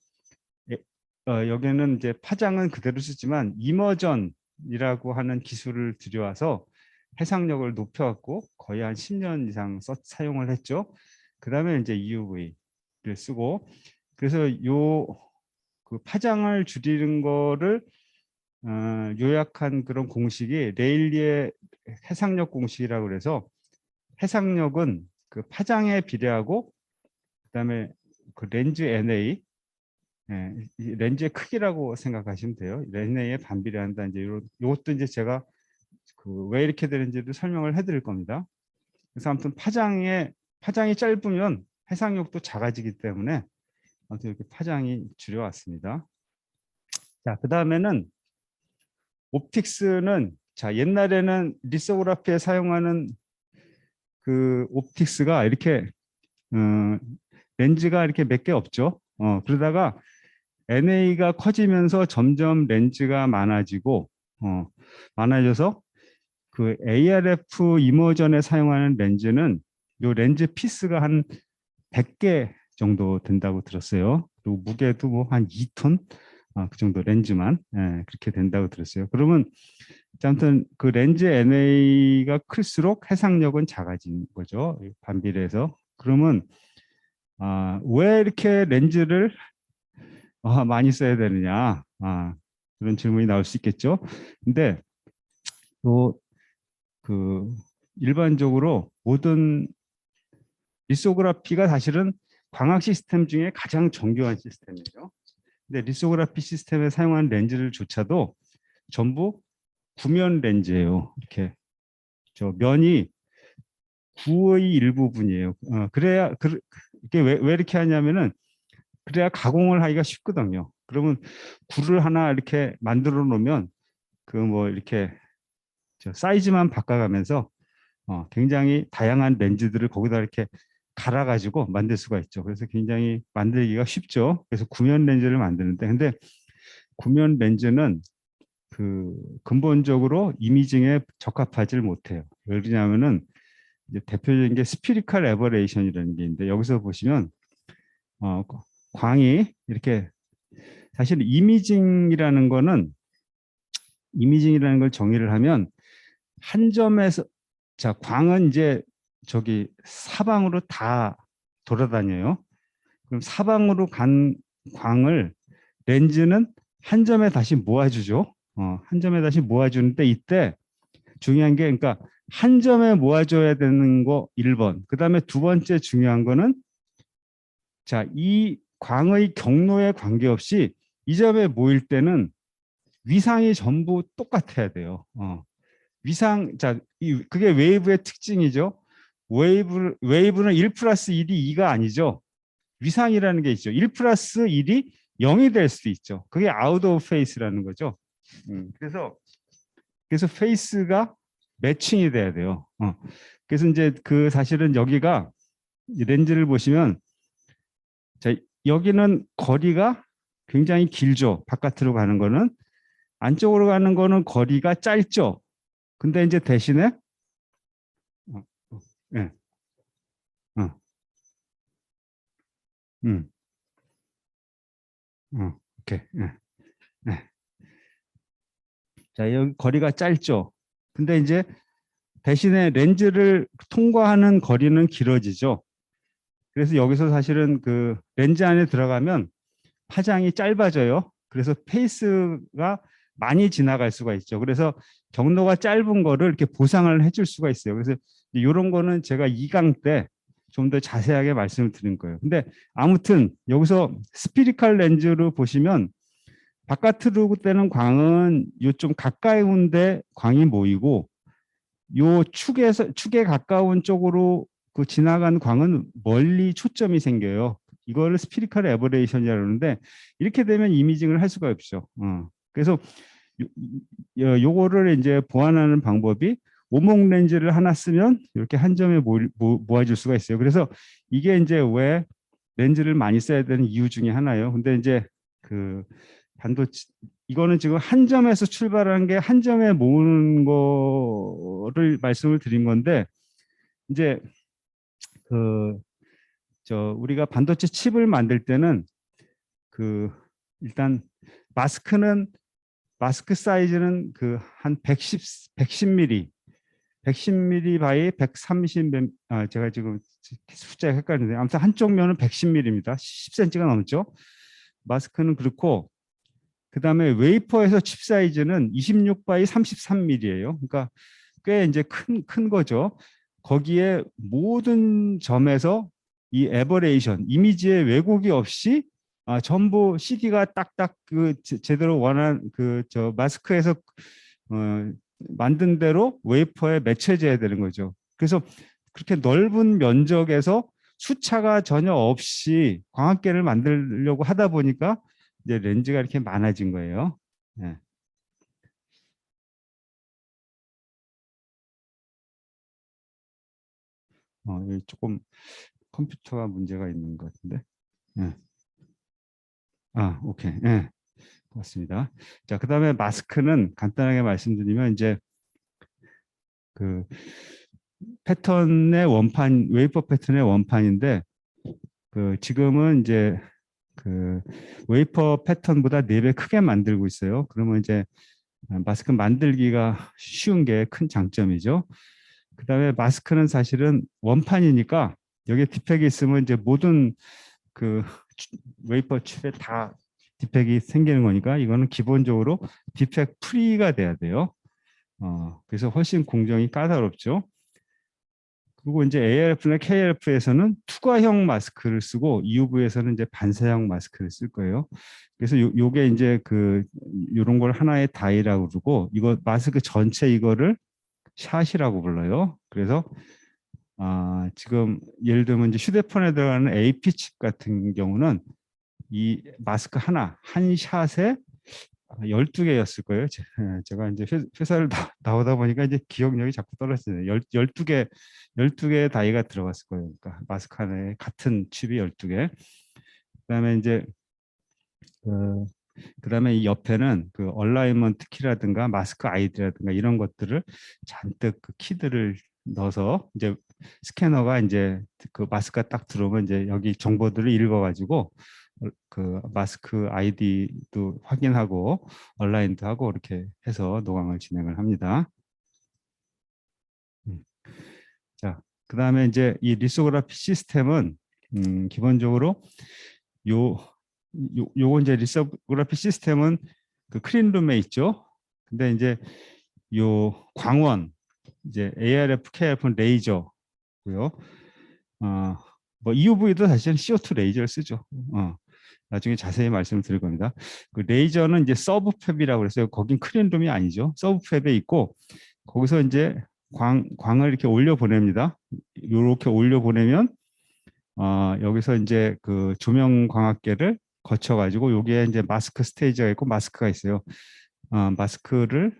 여기는 이제 파장은 그대로 쓰지만 이머전이라고 하는 기술을 들여와서 해상력을 높여갖고 거의 한 10년 이상 사용을 했죠. 그 다음에 이제 EUV. 쓰고, 그래서 요 그 파장을 줄이는 거를 요약한 그런 공식이 레일리의 해상력 공식이라고 그래서, 해상력은 그 파장에 비례하고 그다음에 그 렌즈 NA, 이 렌즈의 크기라고 생각하시면 돼요. NA에 반비례한다. 이제 이것도 이제 제가 그 왜 이렇게 되는지도 설명을 해드릴 겁니다. 그래서 아무튼 파장이 짧으면 해상력도 작아지기 때문에 아무튼 이렇게 파장이 줄여왔습니다. 자, 그 다음에는 옵틱스는, 자, 옛날에는 리소그라피에 사용하는 그 옵틱스가 이렇게 렌즈가 이렇게 몇 개 없죠. 그러다가 NA가 커지면서 점점 렌즈가 많아져서 그 ARF 이머전에 사용하는 렌즈는 요 렌즈 피스가 한 100개 정도 된다고 들었어요. 그리고 무게도 뭐 한 2톤 그 정도 렌즈만 그렇게 된다고 들었어요. 그러면 아무튼 그 렌즈 NA가 클수록 해상력은 작아지는 거죠. 반비례해서. 그러면 왜 이렇게 렌즈를 많이 써야 되느냐, 그런 질문이 나올 수 있겠죠. 근데 또 그 일반적으로 모든 리소그라피가 사실은 광학 시스템 중에 가장 정교한 시스템이에요. 근데 리소그라피 시스템에 사용하는 렌즈들조차도 전부 구면 렌즈예요. 이렇게 저 면이 구의 일부분이에요. 그래야 이게 왜 이렇게 하냐면은 그래야 가공을 하기가 쉽거든요. 그러면 구를 하나 이렇게 만들어 놓으면 그 뭐 이렇게 저 사이즈만 바꿔가면서 굉장히 다양한 렌즈들을 거기다 이렇게 갈아가지고 만들 수가 있죠. 그래서 굉장히 만들기가 쉽죠. 그래서 구면 렌즈를 만드는데, 근데 구면 렌즈는 그 근본적으로 이미징에 적합하지 못해요. 왜 그러냐면은 이제 대표적인 게 스피리컬 에버레이션이라는 게 있는데, 여기서 보시면 광이 이렇게, 사실 이미징이라는 걸 정의를 하면 한 점에서, 자, 광은 이제 저기 사방으로 다 돌아다녀요. 그럼 사방으로 간 광을 렌즈는 한 점에 다시 모아주죠. 한 점에 다시 모아주는데, 이때 중요한 게, 그러니까 한 점에 모아줘야 되는 거 1번. 그 다음에 두 번째 중요한 거는, 자, 이 광의 경로에 관계없이 이 점에 모일 때는 위상이 전부 똑같아야 돼요. 위상, 자, 그게 웨이브의 특징이죠. 웨이브는 1 플러스 1이 2가 아니죠. 위상이라는 게 있죠. 1 플러스 1이 0이 될 수도 있죠. 그게 아웃 오브 페이스라는 거죠. 그래서 페이스가 매칭이 돼야 돼요. 그래서 이제 그 사실은 여기가 렌즈를 보시면, 자, 여기는 거리가 굉장히 길죠. 바깥으로 가는 거는. 안쪽으로 가는 거는 거리가 짧죠. 근데 이제 대신에 예. 어. 음. 오케이. 예. 예. 자, 여기 거리가 짧죠. 근데 이제 대신에 렌즈를 통과하는 거리는 길어지죠. 그래서 여기서 사실은 그 렌즈 안에 들어가면 파장이 짧아져요. 그래서 페이스가 많이 지나갈 수가 있죠. 그래서 경로가 짧은 거를 이렇게 보상을 해줄 수가 있어요. 그래서 이런 거는 제가 2강 때 좀 더 자세하게 말씀을 드린 거예요. 근데 아무튼 여기서 스피리컬 렌즈로 보시면 바깥으로 떼는 광은 요 좀 가까이 온데 광이 모이고, 요 축에 가까운 쪽으로 그 지나간 광은 멀리 초점이 생겨요. 이거를 스피리컬 에버레이션이라고 그러는데, 이렇게 되면 이미징을 할 수가 없죠. 그래서 요거를 이제 보완하는 방법이, 오목 렌즈를 하나 쓰면 이렇게 한 점에 모아줄 수가 있어요. 그래서 이게 이제 왜 렌즈를 많이 써야 되는 이유 중에 하나예요. 근데 이제 그 반도체, 이거는 지금 한 점에서 출발한 게 한 점에 모으는 거를 말씀을 드린 건데, 이제 그 우리가 반도체 칩을 만들 때는 그 일단 마스크 사이즈는 그 한 110mm, 110mm 바이 130, 제가 지금 숫자가 헷갈리는데 아무튼 한쪽 면은 110mm입니다. 10cm가 넘죠. 마스크는 그렇고 그다음에 웨이퍼에서 칩 사이즈는 26 바이 33mm예요. 그러니까 꽤 이제 큰 거죠. 거기에 모든 점에서 이 에버레이션, 이미지의 왜곡이 없이 전부 CD가 딱딱 제대로 원한 저 마스크에서 만든 대로 웨이퍼에 매체져야 되는 거죠. 그래서 그렇게 넓은 면적에서 수차가 전혀 없이 광학계를 만들려고 하다 보니까 이제 렌즈가 이렇게 많아진 거예요. 네. 여기 조금 컴퓨터가 문제가 있는 것 같은데. 네. 오케이. 네. 고맙습니다. 자, 그다음에 마스크는 간단하게 말씀드리면 이제 그 패턴의 원판, 웨이퍼 패턴의 원판인데 지금은 이제 웨이퍼 패턴보다 4배 크게 만들고 있어요. 그러면 이제 마스크 만들기가 쉬운 게 큰 장점이죠. 그다음에 마스크는 사실은 원판이니까 여기에 디펙이 있으면 이제 모든 웨이퍼 칩에 다 디펙이 생기는 거니까 이거는 기본적으로 디펙 프리가 돼야 돼요. 그래서 훨씬 공정이 까다롭죠. 그리고 이제 ARF나 KRF에서는 투과형 마스크를 쓰고 EUV에서는 이제 반사형 마스크를 쓸 거예요. 그래서 요게 이제 요런 걸 하나의 다이라고 그러고 이거 마스크 전체 이거를 샷이라고 불러요. 그래서 지금 예를 들면 이제 휴대폰에 들어가는 AP 칩 같은 경우는 이 마스크 한 샷에 12개였을 거예요. 제가 이제 회사를 나오다 보니까 이제 기억력이 자꾸 떨어지네요. 12개 다이가 들어갔을 거예요. 그러니까 마스크 하나에 같은 칩이 12개. 그다음에 이제 그다음에 이 옆에는 얼라이먼트 키라든가 마스크 아이디라든가 이런 것들을 잔뜩 키들을 넣어서 이제 스캐너가 이제 마스크가 딱 들어오면 이제 여기 정보들을 읽어가지고 마스크 아이디도 확인하고 얼라인도 하고 이렇게 해서 노광을 진행을 합니다. 자, 그다음에 이제 이 리소그라피 시스템은 기본적으로 요거 이제 리소그라피 시스템은 클린룸에 있죠. 근데 이제 요 광원 이제 ARF, KRF는 레이저고요. 뭐 EUV도 사실은 CO2 레이저를 쓰죠. 나중에 자세히 말씀을 드릴 겁니다. 레이저는 이제 서브팹이라고 그랬어요. 거긴 클린룸이 아니죠. 서브팹에 있고 거기서 이제 광을 이렇게 올려 보냅니다. 이렇게 올려 보내면 여기서 이제 조명 광학계를 거쳐 가지고 여기에 이제 마스크 스테이지가 있고 마스크가 있어요. 마스크를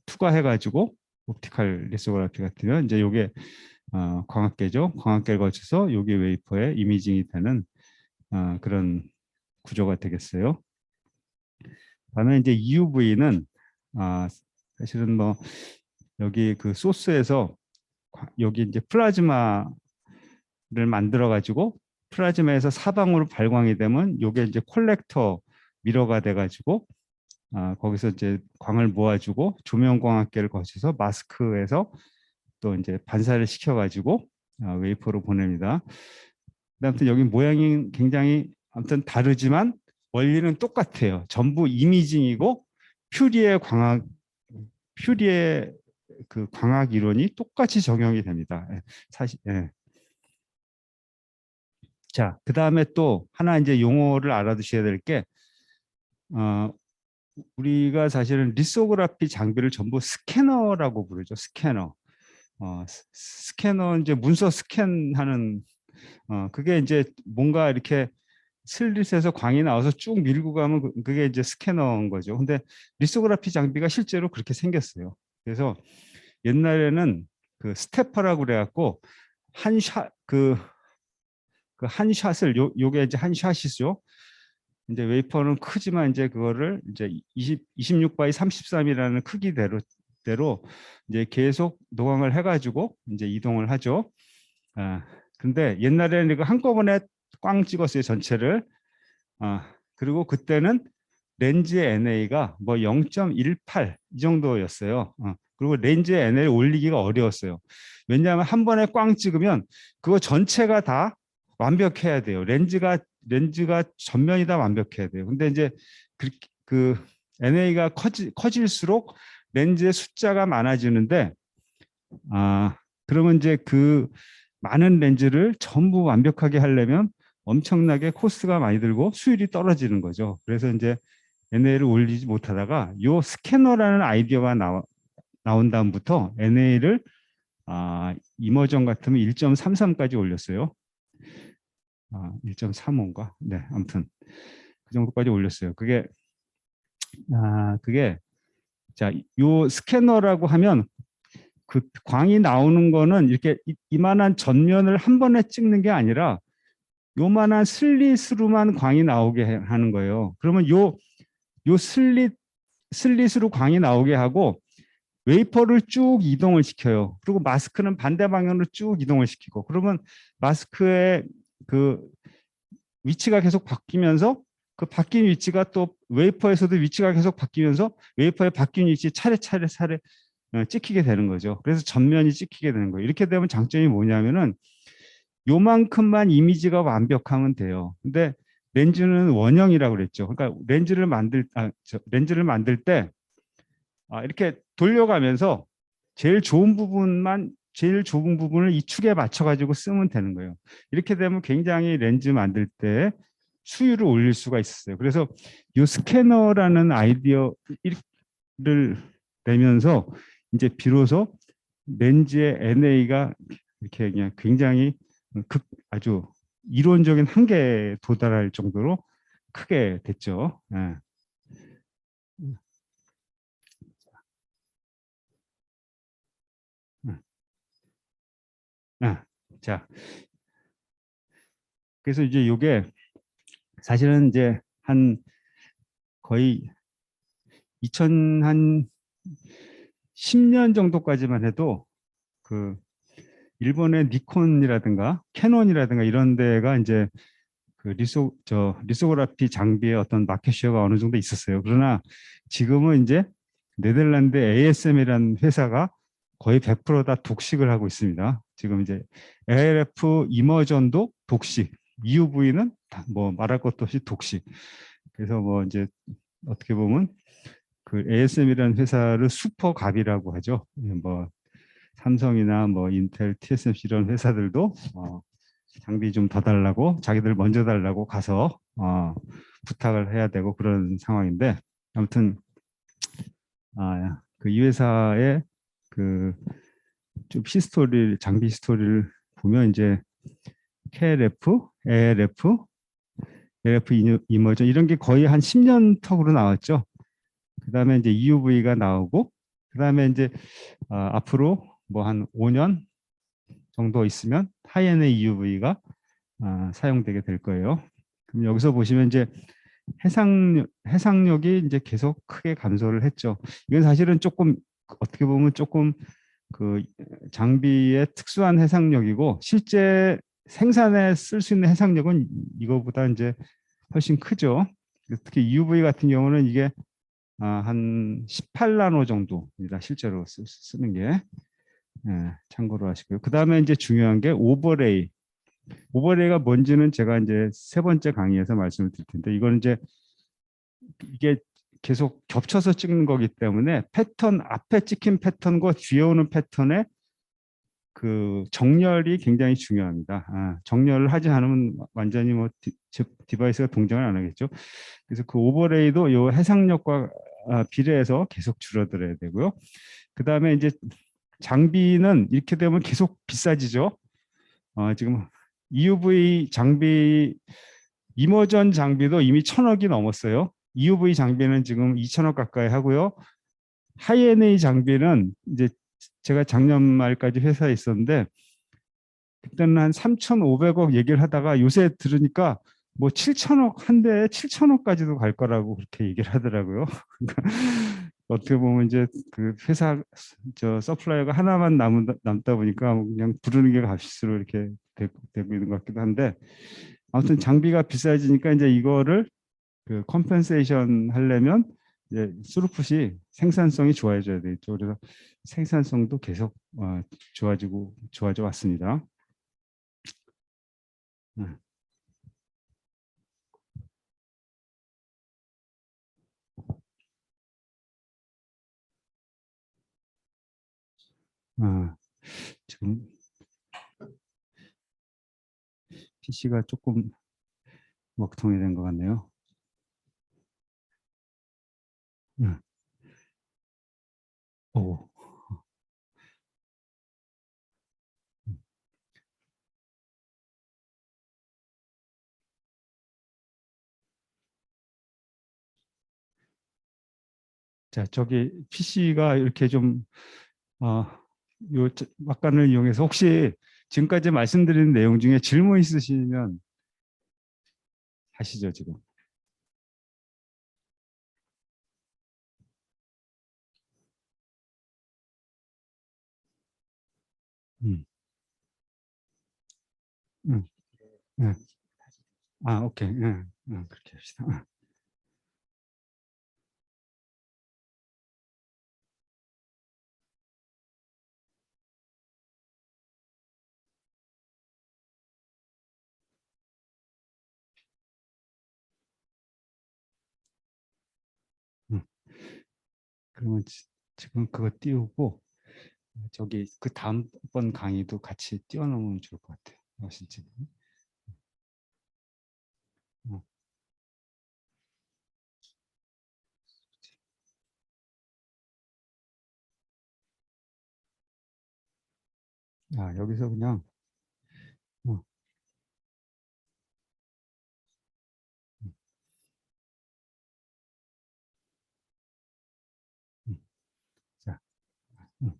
투과해 가지고 옵티컬 리소그라피 같으면 이제 요게 광학계죠. 광학계를 거쳐서 여기 웨이퍼에 이미징이 되는 그런 구조가 되겠어요. 다음에 이제 EUV는 사실은 뭐 여기 소스에서 여기 이제 플라즈마를 만들어 가지고 플라즈마에서 사방으로 발광이 되면 요게 이제 콜렉터 미러가 돼 가지고 거기서 이제 광을 모아주고 조명광학계를 거쳐서 마스크에서 또 이제 반사를 시켜가지고 웨이퍼로 보냅니다. 아무튼 여기 모양이 굉장히 아무튼 다르지만 원리는 똑같아요. 전부 이미징이고 퓨리의 광학 이론이 똑같이 적용이 됩니다. 사실. 예. 자, 그 다음에 또 하나 이제 용어를 알아두셔야 될 게 우리가 사실은 리소그라피 장비를 전부 스캐너라고 부르죠. 스캐너. 스캐너 이제 문서 스캔하는 그게 이제 뭔가 이렇게 슬릿에서 광이 나와서 쭉 밀고 가면 그게 이제 스캐너인 거죠. 근데 리소그라피 장비가 실제로 그렇게 생겼어요. 그래서 옛날에는 스테퍼라고 그래갖고 한 샷을 요게 이제 한 샷이죠. 이제 웨이퍼는 크지만 이제 그거를 이제 26 바이 33이라는 크기대로 이제 계속 노광을 해가지고 이제 이동을 하죠. 근데 옛날에는 이거 한꺼번에 꽝 찍었어요, 전체를. 그리고 그때는 렌즈의 NA가 뭐 0.18 이 정도였어요. 그리고 렌즈에 NA를 올리기가 어려웠어요. 왜냐하면 한 번에 꽝 찍으면 그거 전체가 다 완벽해야 돼요. 렌즈가 전면이 다 완벽해야 돼요. 근데 이제 그 NA가 커질수록 렌즈의 숫자가 많아지는데, 그러면 이제 그 많은 렌즈를 전부 완벽하게 하려면 엄청나게 코스트가 많이 들고 수율이 떨어지는 거죠. 그래서 이제 NA를 올리지 못하다가 요 스캐너라는 아이디어가 나온 다음부터 NA를 이머전 같으면 1.33까지 올렸어요. 1.35인가? 네, 아무튼 그 정도까지 올렸어요. 그게 자, 요 스캐너라고 하면 그 광이 나오는 거는 이렇게 이만한 전면을 한 번에 찍는 게 아니라 요만한 슬릿으로만 광이 나오게 하는 거예요. 그러면 요 슬릿으로 광이 나오게 하고 웨이퍼를 쭉 이동을 시켜요. 그리고 마스크는 반대 방향으로 쭉 이동을 시키고, 그러면 마스크의 그 위치가 계속 바뀌면서 그 바뀐 위치가 또 웨이퍼에서도 위치가 계속 바뀌면서 웨이퍼의 바뀐 위치 차례차례 찍히게 되는 거죠. 그래서 전면이 찍히게 되는 거예요. 이렇게 되면 장점이 뭐냐면은 요만큼만 이미지가 완벽하면 돼요. 근데 렌즈는 원형이라고 그랬죠. 그러니까 렌즈를 만들 때 이렇게 돌려가면서 제일 좁은 부분을 이 축에 맞춰 가지고 쓰면 되는 거예요. 이렇게 되면 굉장히 렌즈 만들 때 수율을 올릴 수가 있었어요. 그래서 이 스캐너라는 아이디어를 내면서 이제 비로소 렌즈의 NA가 이렇게 그냥 굉장히 아주 이론적인 한계에 도달할 정도로 크게 됐죠. 예. 자, 그래서 이제 이게 사실은 이제 한 거의 2010년 정도까지만 해도 그 일본의 니콘이라든가 캐논이라든가 이런 데가 이제 그 리소그라피 장비의 어떤 마켓쉐어가 어느 정도 있었어요. 그러나 지금은 이제 네덜란드 ASM이라는 회사가 거의 100%다 독식을 하고 있습니다. 지금 이제 ALF 이머전도 독식, EUV는 뭐 말할 것도 없이 독식. 그래서 뭐 이제 어떻게 보면 그 ASM이라는 회사를 슈퍼갑이라고 하죠. 뭐 삼성이나 뭐 인텔, TSMC 이런 회사들도 장비 좀 더 달라고 자기들 먼저 달라고 가서 부탁을 해야 되고 그런 상황인데, 아무튼 그 이 회사의 그 좀 장비 히스토리를 보면 이제 KLF, ALF, ALF 이머전 이런 게 거의 한 10년 턱으로 나왔죠. 그다음에 이제 EUV가 나오고, 그다음에 이제 앞으로 뭐 한 5년 정도 있으면 하이엔의 EUV가 사용되게 될 거예요. 그럼 여기서 보시면 이제 해상력이 이제 계속 크게 감소를 했죠. 이건 사실은 조금 어떻게 보면 조금 그 장비의 특수한 해상력이고, 실제 생산에 쓸 수 있는 해상력은 이거보다 이제 훨씬 크죠. 특히 EUV 같은 경우는 이게 한 18나노 정도입니다. 실제로 쓰는 게. 참고로 하시고요. 그 다음에 이제 중요한 게 오버레이. 오버레이가 뭔지는 제가 이제 세 번째 강의에서 말씀을 드릴 텐데, 이거는 이제 이게 계속 겹쳐서 찍는 거기 때문에 패턴, 앞에 찍힌 패턴과 뒤에 오는 패턴의 그 정렬이 굉장히 중요합니다. 정렬을 하지 않으면 완전히 뭐 디바이스가 동작을 안 하겠죠. 그래서 그 오버레이도 이 해상력과 비례해서 계속 줄어들어야 되고요. 그 다음에 이제 장비는 이렇게 되면 계속 비싸지죠. 지금 EUV 장비, 이머전 장비도 이미 1,000억이 넘었어요. EUV 장비는 지금 2,000억 가까이 하고요. 하이NA 장비는 이제 제가 작년 말까지 회사에 있었는데 그때는 한 3,500억 얘기를 하다가 요새 들으니까 뭐 7,000억, 한 대에 7,000억까지도 갈 거라고 그렇게 얘기를 하더라고요. 어떻게 보면 이제 그 회사 서플라이어가 하나만 남다 보니까 그냥 부르는 게 값으로 이렇게 되고 있는 것 같기도 한데, 아무튼 장비가 비싸지니까 이제 이거를 그 컴펜세이션 하려면 이제 스루풋이 생산성이 좋아져야 되겠죠. 그래서 생산성도 계속 좋아져 왔습니다. 음. 지금 PC가 조금 먹통이 된 것 같네요. 오. 자, 저기 PC가 이렇게 좀 요 막간을 이용해서 혹시 지금까지 말씀드린 내용 중에 질문 있으시면 하시죠, 지금. 음, 음, 네. 오케이. 그렇게 합시다. 음. 그러면 지금 그거 띄우고 저기 그 다음번 강의도 같이 띄워놓으면 좋을 것 같아요. 진짜. 여기서 그냥 어, 음, 음. 자, 음.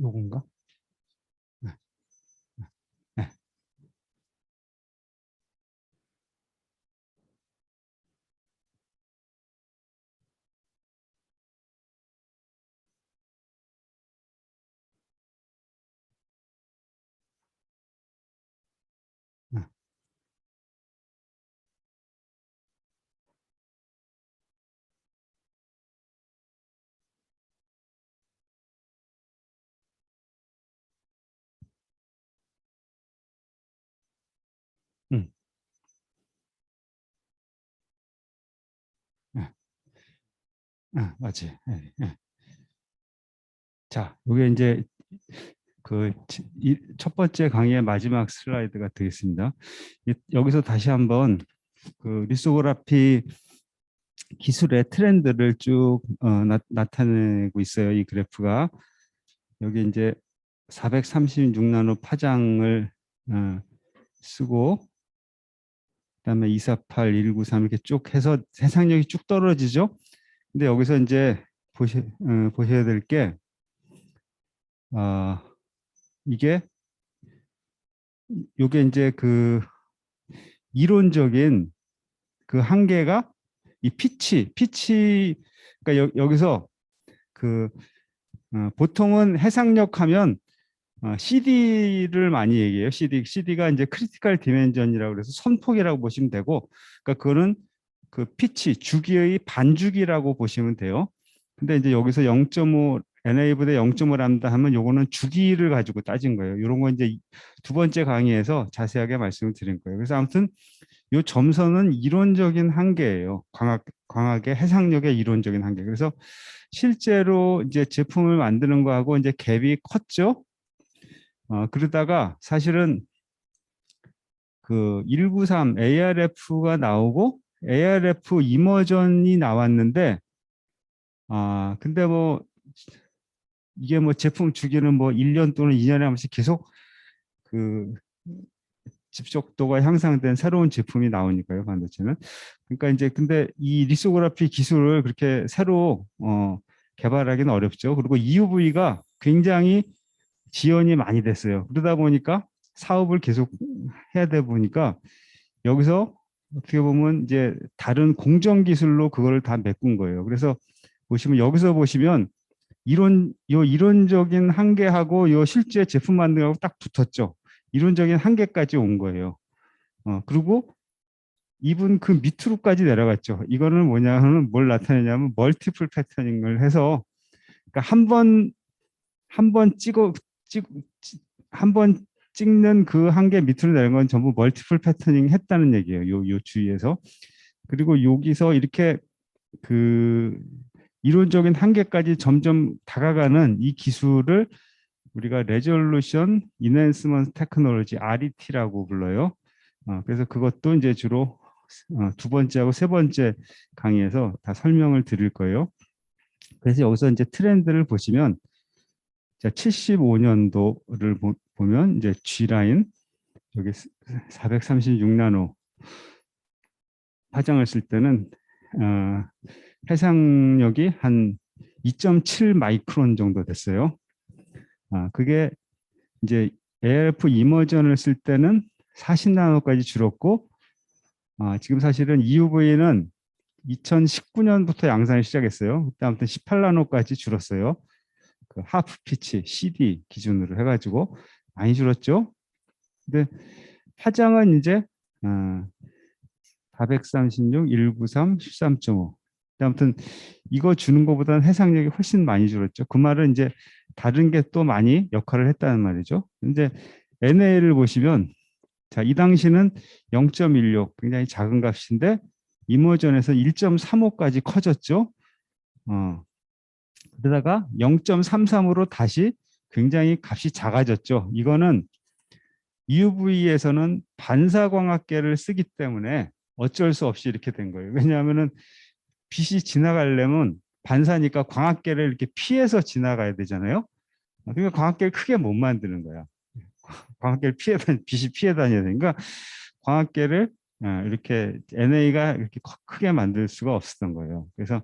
요건가? 네, 네, 네. 음, 네, 맞지. 네, 네. 자, 이게 이제 첫 번째 강의의 마지막 슬라이드가 되겠습니다. 여기서 다시 한번 그 리소그라피 기술의 트렌드를 쭉 나타내고 있어요. 이 그래프가 여기 이제 436나노 파장을 쓰고 그다음에 248, 193 이렇게 쭉 해서 해상력이 쭉 떨어지죠. 근데 여기서 이제 보셔야 될 게 이게 요게 이제 그 이론적인 그 한계가 이 피치 그러니까 여기서 그 보통은 해상력 하면 CD를 많이 얘기해요. CD가 이제 크리티컬 디멘전이라고 그래서 선폭이라고 보시면 되고, 그러니까 그거는 그 피치 주기의 반주기라고 보시면 돼요. 근데 이제 여기서 0.5 NA보다 0.5 람다 하면 요거는 주기를 가지고 따진 거예요. 이런 거 이제 두 번째 강의에서 자세하게 말씀을 드린 거예요. 그래서 아무튼 요 점선은 이론적인 한계예요. 광학의 해상력의 이론적인 한계. 그래서 실제로 이제 제품을 만드는 거하고 이제 갭이 컸죠. 그러다가 사실은 그 193 ARF가 나오고 ARF 이머전이 나왔는데 근데 뭐 이게 뭐 제품 주기는 뭐 1년 또는 2년에 한 번씩 계속 그 집적도가 향상된 새로운 제품이 나오니까요, 반도체는. 그러니까 이제 근데 이 리소그라피 기술을 그렇게 새로 개발하기는 어렵죠. 그리고 EUV가 굉장히 지연이 많이 됐어요. 그러다 보니까 사업을 계속 해야 되다 보니까 여기서 어떻게 보면 이제 다른 공정 기술로 그걸 다 메꾼 거예요. 그래서 보시면 여기서 보시면 이론적인 한계하고 요 실제 제품 만들고 딱 붙었죠. 이론적인 한계까지 온 거예요. 그리고 이분 그 밑으로까지 내려갔죠. 이거는 뭐냐면 뭘 나타내냐면 멀티플 패터닝을 해서 그러니까 한 번 찍는 그 한계 밑으로 내린 건 전부 멀티플 패터닝 했다는 얘기예요. 요 주위에서. 그리고 여기서 이렇게 그 이론적인 한계까지 점점 다가가는 이 기술을 우리가 레졸루션 인핸스먼트 테크놀로지 RET라고 불러요. 그래서 그것도 이제 주로 두 번째하고 세 번째 강의에서 다 설명을 드릴 거예요. 그래서 여기서 이제 트렌드를 보시면 75년도를 보면 이제 G 라인 여기 436나노 화장을 쓸 때는 해상력이 한 2.7 마이크론 정도 됐어요. 그게 이제 ALF 이머전을 쓸 때는 40나노까지 줄었고, 지금 사실은 EUV는 2019년부터 양산을 시작했어요. 그때 아무튼 18나노까지 줄었어요. 그 하프 피치 CD 기준으로 해가지고 많이 줄었죠. 근데 화장은 이제 436, 193, 13.5. 아무튼 이거 주는 것보다는 해상력이 훨씬 많이 줄었죠. 그 말은 이제 다른 게 또 많이 역할을 했다는 말이죠. 근데 NA를 보시면 자, 이 당시는 0.16 굉장히 작은 값인데 이머전에서 1.35까지 커졌죠. 그러다가 0.33으로 다시 굉장히 값이 작아졌죠. 이거는 EUV에서는 반사광학계를 쓰기 때문에 어쩔 수 없이 이렇게 된 거예요. 왜냐하면은 빛이 지나가려면 반사니까 광학계를 이렇게 피해서 지나가야 되잖아요. 그러니까 광학계를 크게 못 만드는 거야. 광학계를 빛이 피해 다녀야 되니까 광학계를 이렇게 NA가 이렇게 크게 만들 수가 없었던 거예요. 그래서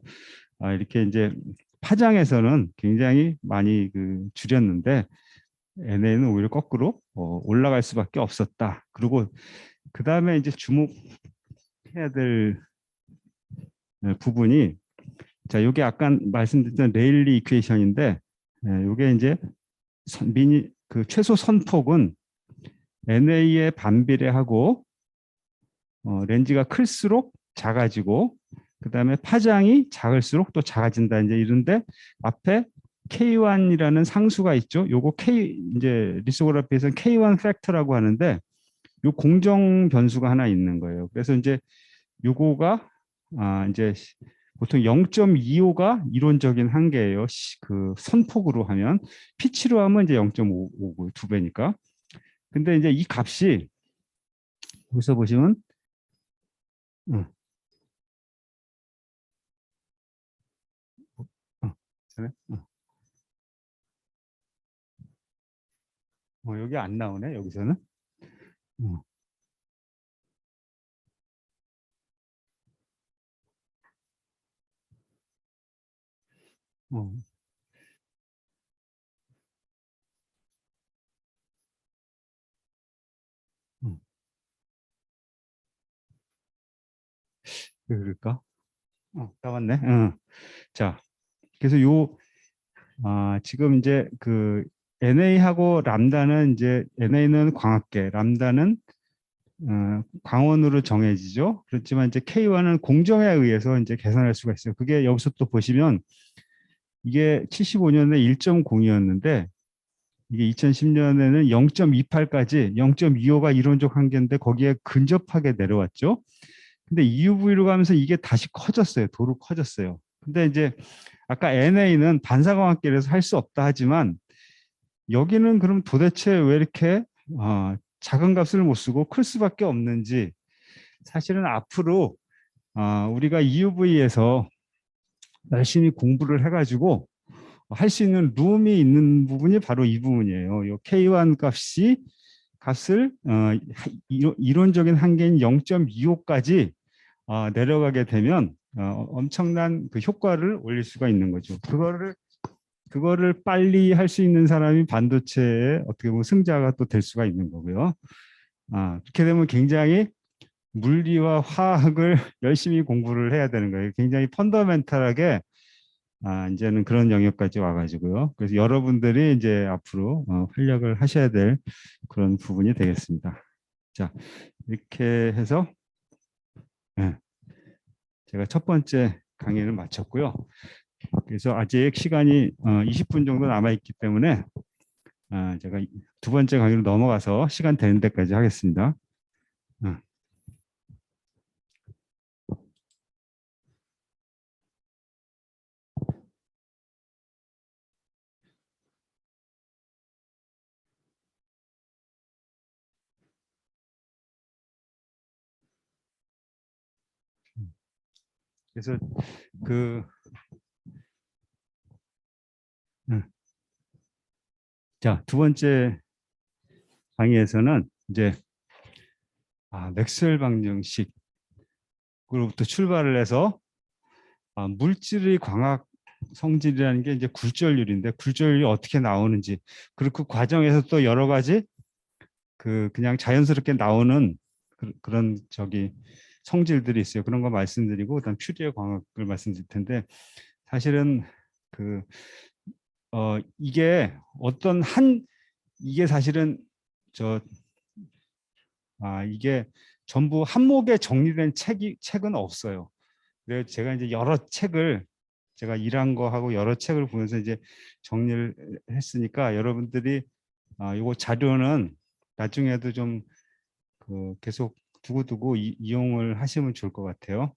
이렇게 이제 파장에서는 굉장히 많이 줄였는데 NA는 오히려 거꾸로 올라갈 수밖에 없었다. 그리고 그 다음에 이제 주목해야 될 부분이 자, 요게 아까 말씀드렸던 레일리 이퀘이션인데 요게 이제 최소 선폭은 NA에 반비례하고 렌즈가 클수록 작아지고 그 다음에 파장이 작을수록 또 작아진다. 이제 이런데 앞에 K1이라는 상수가 있죠. 요거 이제 리소그래피에서는 K1 팩터라고 하는데 요 공정 변수가 하나 있는 거예요. 그래서 이제 요거가 이제 보통 0.25가 이론적인 한계예요. 그 선폭으로 하면 피치로 하면 이제 0.5고 두 배니까. 근데 이제 이 값이 여기서 보시면 여기 안 나오네 여기서는. 왜 그럴까? 나왔네. 자, 그래서 지금 이제 NA하고 람다는 이제 NA는 광학계, 람다는 광원으로 정해지죠. 그렇지만 이제 K1은 공정에 의해서 이제 계산할 수가 있어요. 그게 여기서 또 보시면 이게 75년에 1.0이었는데 이게 2010년에는 0.28까지 0.25가 이론적 한계인데 거기에 근접하게 내려왔죠. 근데 EUV로 가면서 이게 다시 커졌어요. 도로 커졌어요. 근데 이제 아까 NA는 반사광학계에서 할 수 없다 하지만 여기는 그럼 도대체 왜 이렇게 작은 값을 못 쓰고 클 수밖에 없는지 사실은 앞으로 우리가 EUV에서 열심히 공부를 해가지고 할 수 있는 룸이 있는 부분이 바로 이 부분이에요. 이 K1 값을 이론적인 한계인 0.25까지 내려가게 되면 엄청난 그 효과를 올릴 수가 있는 거죠. 그거를 빨리 할 수 있는 사람이 반도체의 어떻게 보면 승자가 또 될 수가 있는 거고요. 그렇게 되면 굉장히 물리와 화학을 열심히 공부를 해야 되는 거예요. 굉장히 펀더멘탈하게 이제는 그런 영역까지 와가지고요. 그래서 여러분들이 이제 앞으로 활약을 하셔야 될 그런 부분이 되겠습니다. 자, 이렇게 해서 예, 제가 첫 번째 강의를 마쳤고요. 그래서 아직 시간이 20분 정도 남아 있기 때문에 제가 두 번째 강의로 넘어가서 시간 되는 데까지 하겠습니다. 어. 그래서 그 자, 두 번째 강의에서는 이제 맥스웰 방정식으로부터 출발을 해서 물질의 광학 성질이라는 게 이제 굴절율인데 굴절율이 어떻게 나오는지 그리고 그 과정에서 또 여러 가지 그냥 자연스럽게 나오는 그런 성질들이 있어요. 그런 거 말씀드리고 그다음 퓨리에 광학을 말씀드릴 텐데 사실은 이게 이게 사실은 이게 전부 한목에 정리된 책은 없어요. 그래서 제가 이제 제가 일한 거 하고 여러 책을 보면서 이제 정리를 했으니까 여러분들이 이거 자료는 나중에도 좀 계속 두고두고 이용을 하시면 좋을 것 같아요.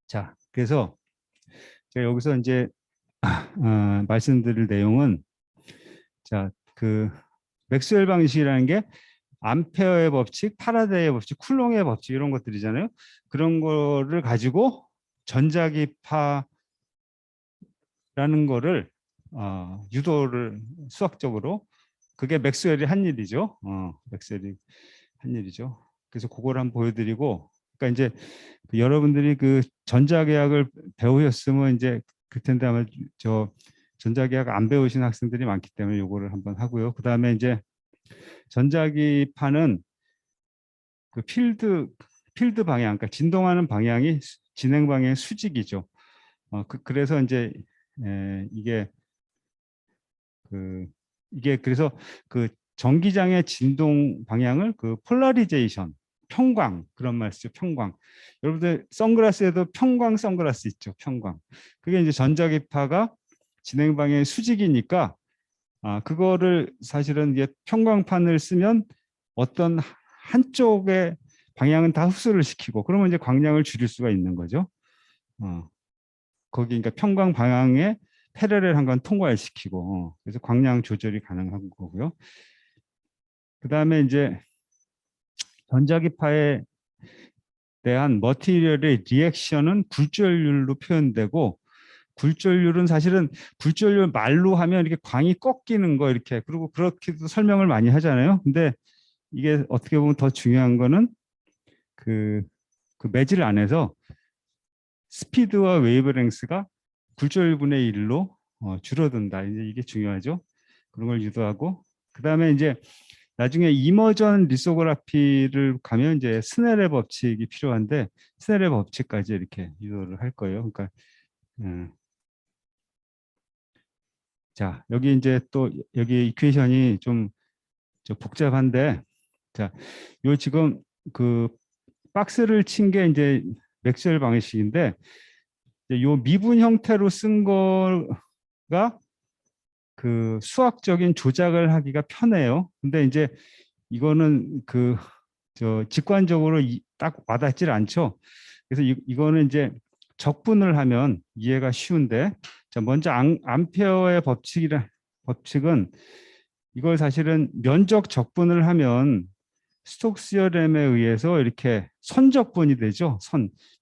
자, 그래서 제가 여기서 이제 말씀드릴 내용은 맥스웰 방식이라는 게 암페어의 법칙, 파라데이의 법칙, 쿨롱의 법칙 이런 것들이잖아요. 그런 거를 가지고 전자기파라는 거를 유도를 수학적으로 그게 맥스웰이 한 일이죠. 맥스웰이 한 일이죠. 그래서 그걸 한번 보여드리고, 그러니까 이제 여러분들이 그 전자계약을 배우셨으면 이제 그 텐데 아마 전자계약 안 배우신 학생들이 많기 때문에 요거를 한번 하고요. 그 다음에 이제 전자기파는 그 필드 방향, 그러니까 진동하는 방향이 진행 방향의 수직이죠. 그래서 이제 이게 그래서 그 전기장의 진동 방향을 그 폴라리제이션, 평광 그런 말 쓰죠. 평광. 여러분들 선글라스에도 평광 선글라스 있죠. 평광. 그게 이제 전자기파가 진행 방향의 수직이니까 그거를 사실은 이게 평광판을 쓰면 어떤 한쪽의 방향은 다 흡수를 시키고 그러면 이제 광량을 줄일 수가 있는 거죠. 거기 그러니까 평광 방향에 패러렐한 건 통과시키고 그래서 광량 조절이 가능한 거고요. 그 다음에 이제 전자기파에 대한 머티리얼의 리액션은 굴절율로 표현되고 굴절율은 사실은 굴절율 말로 하면 이렇게 광이 꺾이는 거 이렇게 그리고 그렇게도 설명을 많이 하잖아요. 근데 이게 어떻게 보면 더 중요한 거는 그 매질 안에서 스피드와 웨이브랭스가 굴절분의 1로 줄어든다. 이제 이게 중요하죠. 그런 걸 유도하고 그 다음에 이제 나중에 이머전 리소그라피를 가면 이제 스넬의 법칙이 필요한데 스넬의 법칙까지 이렇게 유도를 할 거예요. 그러니까 자 여기 이제 또 여기 이퀘이션이 좀 복잡한데 자 요 지금 그 박스를 친 게 이제 맥스웰 방식인데 요 미분 형태로 쓴 거가 그 수학적인 조작을 하기가 편해요. 근데 이제 이거는 직관적으로 딱 와닿질 않죠. 그래서 이거는 이제 적분을 하면 이해가 쉬운데 자 먼저 암페어의 법칙은 이걸 사실은 면적 적분을 하면 스톡스 시어렘에 의해서 이렇게 선적분이 되죠.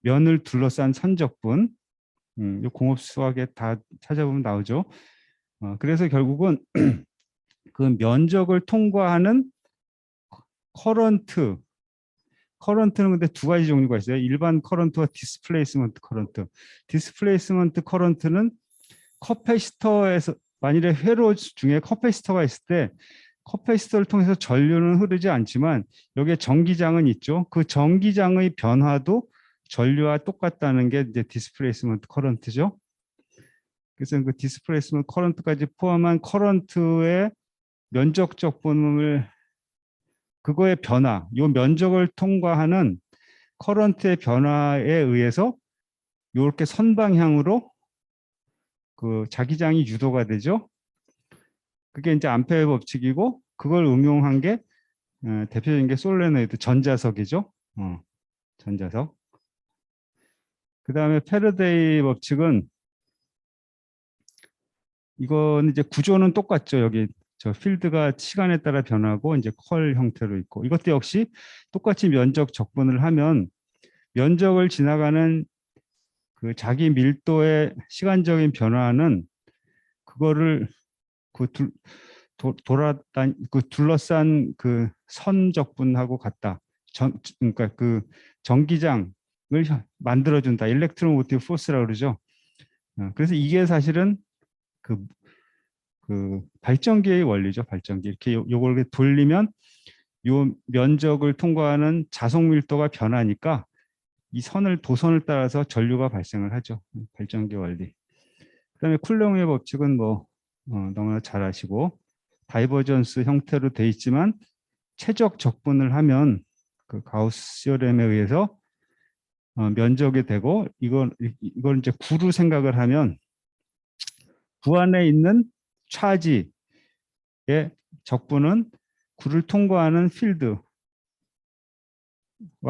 면을 둘러싼 선적분. 이 공업 수학에 다 찾아보면 나오죠. 그래서 결국은 그 면적을 통과하는 커런트는 근데 두 가지 종류가 있어요. 일반 커런트와 디스플레이스먼트 커런트. 디스플레이스먼트 커런트는 커패시터에서 만일에 회로 중에 커패시터가 있을 때 커패시터를 통해서 전류는 흐르지 않지만 여기에 전기장은 있죠. 그 전기장의 변화도 전류와 똑같다는 게 이제 디스플레이스먼트 커런트죠. 그래서 그 디스플레이스먼트 커런트까지 포함한 커런트의 면적적 분음을 그거의 변화, 요 면적을 통과하는 커런트의 변화에 의해서 이렇게 선방향으로 그 자기장이 유도가 되죠. 그게 이제 암페어의 법칙이고, 그걸 응용한 게 대표적인 게 솔레노이드 전자석이죠. 전자석. 그 다음에 패러데이 법칙은, 이건 이제 구조는 똑같죠. 여기 저 필드가 시간에 따라 변하고 이제 컬 형태로 있고, 이것도 역시 똑같이 면적 적분을 하면 면적을 지나가는 그 자기 밀도의 시간적인 변화는 그거를 그 그 둘러싼 그 선적분하고 같다. 그러니까 그 전기장을 만들어준다. 일렉트로모티브 포스라고 그러죠. 그래서 이게 사실은 그, 그 발전기의 원리죠. 발전기. 이렇게 요걸 이렇게 돌리면 요 면적을 통과하는 자속 밀도가 변하니까 이 도선을 따라서 전류가 발생을 하죠. 발전기 원리. 그다음에 쿨롱의 법칙은 뭐 너무나 잘 아시고, 다이버전스 형태로 돼 있지만 최적 적분을 하면 그 가우스 시오렘에 의해서 면적이 되고, 이걸 이제 구로 생각을 하면 구 안에 있는 차지의 적분은 구를 통과하는 필드와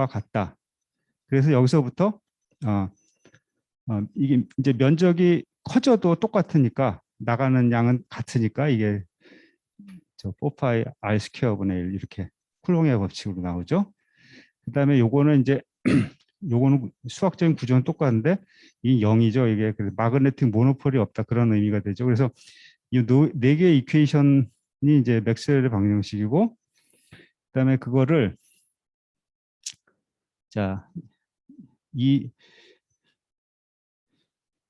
같다. 그래서 여기서부터 이게 이제 면적이 커져도 똑같으니까, 나가는 양은 같으니까 이게 저 4파이 R 스퀘어분의 1 이렇게 쿨롱의 법칙으로 나오죠. 그다음에 요거는 이제 요거는 수학적인 구조는 똑같은데 이 0이죠. 이게 마그네틱 모노폴이 없다, 그런 의미가 되죠. 그래서 이 네 개의 이퀘이션이 이제 맥스웰의 방정식이고, 그다음에 그거를 자,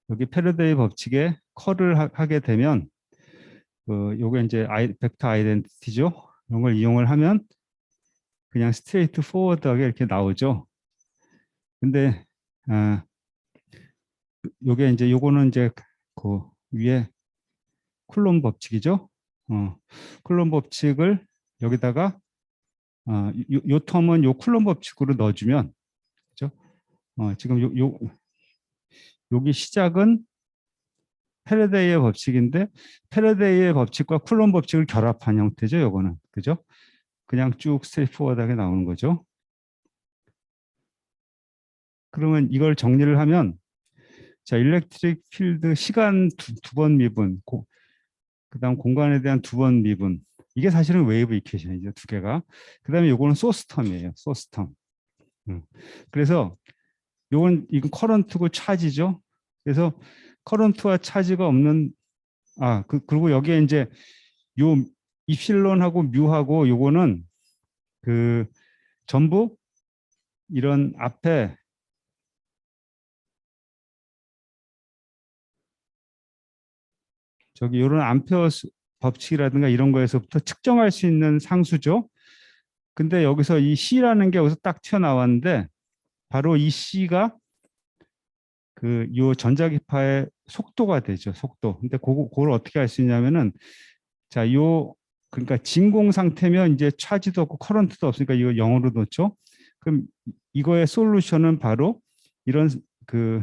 여기 패러데이 법칙에 컬을 하게 되면 요게 이제 벡터 아이덴티티죠. 이런 걸 이용을 하면 그냥 스트레이트 포워드하게 이렇게 나오죠. 근데 요게 이제 요거는 이제 그 위에 쿨롬 법칙이죠. 쿨롬 법칙을 여기다가 요 텀은 요 쿨롬 법칙으로 넣어주면, 그죠? 지금 여기 시작은 패러데이의 법칙인데, 패러데이의 법칙과 쿨롬 법칙을 결합한 형태죠. 요거는, 그죠? 그냥 쭉 스트레이트포워드하게 나오는 거죠. 그러면 이걸 정리를 하면, 자, 일렉트릭 필드 시간 두 번 미분, 그다음 공간에 대한 두 번 미분. 이게 사실은 웨이브 이퀘이션이죠, 두 개가. 그다음에 요거는 소스 텀이에요. 소스 텀. 그래서 이건 커런트고 차지죠. 그래서 커런트와 차지가 없는, 그리고 여기에 이제 요 이필론하고 뮤하고 요거는 그 전부 이런 앞에 저기 이런 암페어 법칙이라든가 이런 거에서부터 측정할 수 있는 상수죠. 근데 여기서 이 C라는 게 여기서 딱 튀어나왔는데, 바로 이 C가 그 요 전자기파의 속도가 되죠. 속도. 근데 그걸 어떻게 할 수 있냐면은, 자, 그러니까 진공 상태면 이제 차지도 없고 커런트도 없으니까 이거 0으로 놓죠. 그럼 이거의 솔루션은 바로 이런 그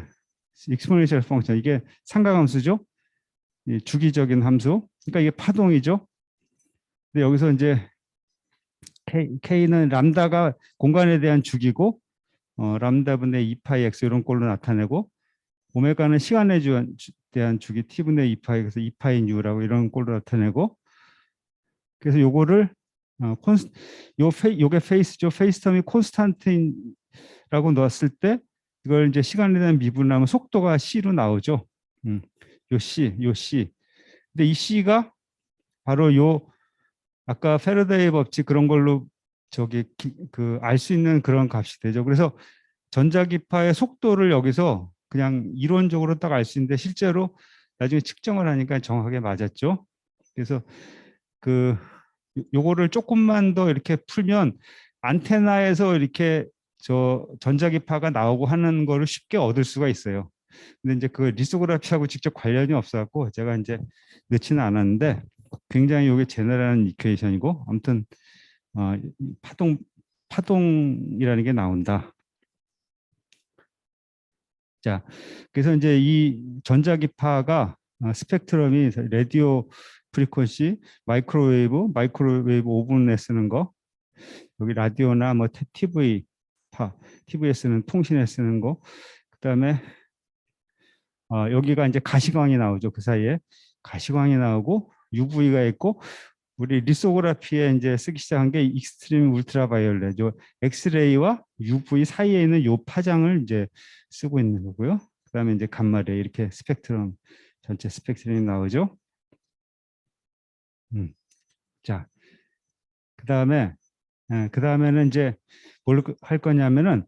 익스포넨셜 펑션, 이게 상가함수죠. 주기적인 함수. 그러니까 이게 파동이죠. 근데 여기서 이제 K는 람다가 공간에 대한 주기고, 람다분의 2파이 X 이런 꼴로 나타내고, 오메가는 시간에 대한 주기 T분의 2파이, 그래서 2파이 U라고 이런 꼴로 나타내고, 그래서 요거를 요게 페이스죠. 페이스 텀이 콘스탄트라고 넣었을 때 이걸 이제 시간에 대한 미분하면 속도가 C로 나오죠. 요 C. 근데 이 C가 바로 아까 패러데이 법칙 그런 걸로 저기 알 수 있는 그런 값이 되죠. 그래서 전자기파의 속도를 여기서 그냥 이론적으로 딱 알 수 있는데, 실제로 나중에 측정을 하니까 정확하게 맞았죠. 그래서 요거를 조금만 더 이렇게 풀면 안테나에서 이렇게 저 전자기파가 나오고 하는 거를 쉽게 얻을 수가 있어요. 근데 이제 그 리소그라피하고 직접 관련이 없어갖고 제가 이제 넣지는 않았는데, 굉장히 이게 제너럴한 이퀘이션이고, 아무튼 파동이라는 게 나온다. 자, 그래서 이제 이 전자기파가 스펙트럼이 라디오 프리퀀시, 마이크로웨이브 5분에 쓰는 거, 여기 라디오나 뭐 TV에 쓰는 통신에 쓰는 거, 그다음에 여기가 이제 가시광이 나오죠. 그 사이에 가시광이 나오고 UV가 있고 우리 리소그라피에 이제 쓰기 시작한 게 익스트림 울트라바이올렛, 요 엑스레이와 UV 사이에 있는 요 파장을 이제 쓰고 있는 거고요. 그다음에 이제 감마레 이렇게 스펙트럼 전체 스펙트럼이 나오죠. 자, 그다음에는 이제 뭘 할 거냐면은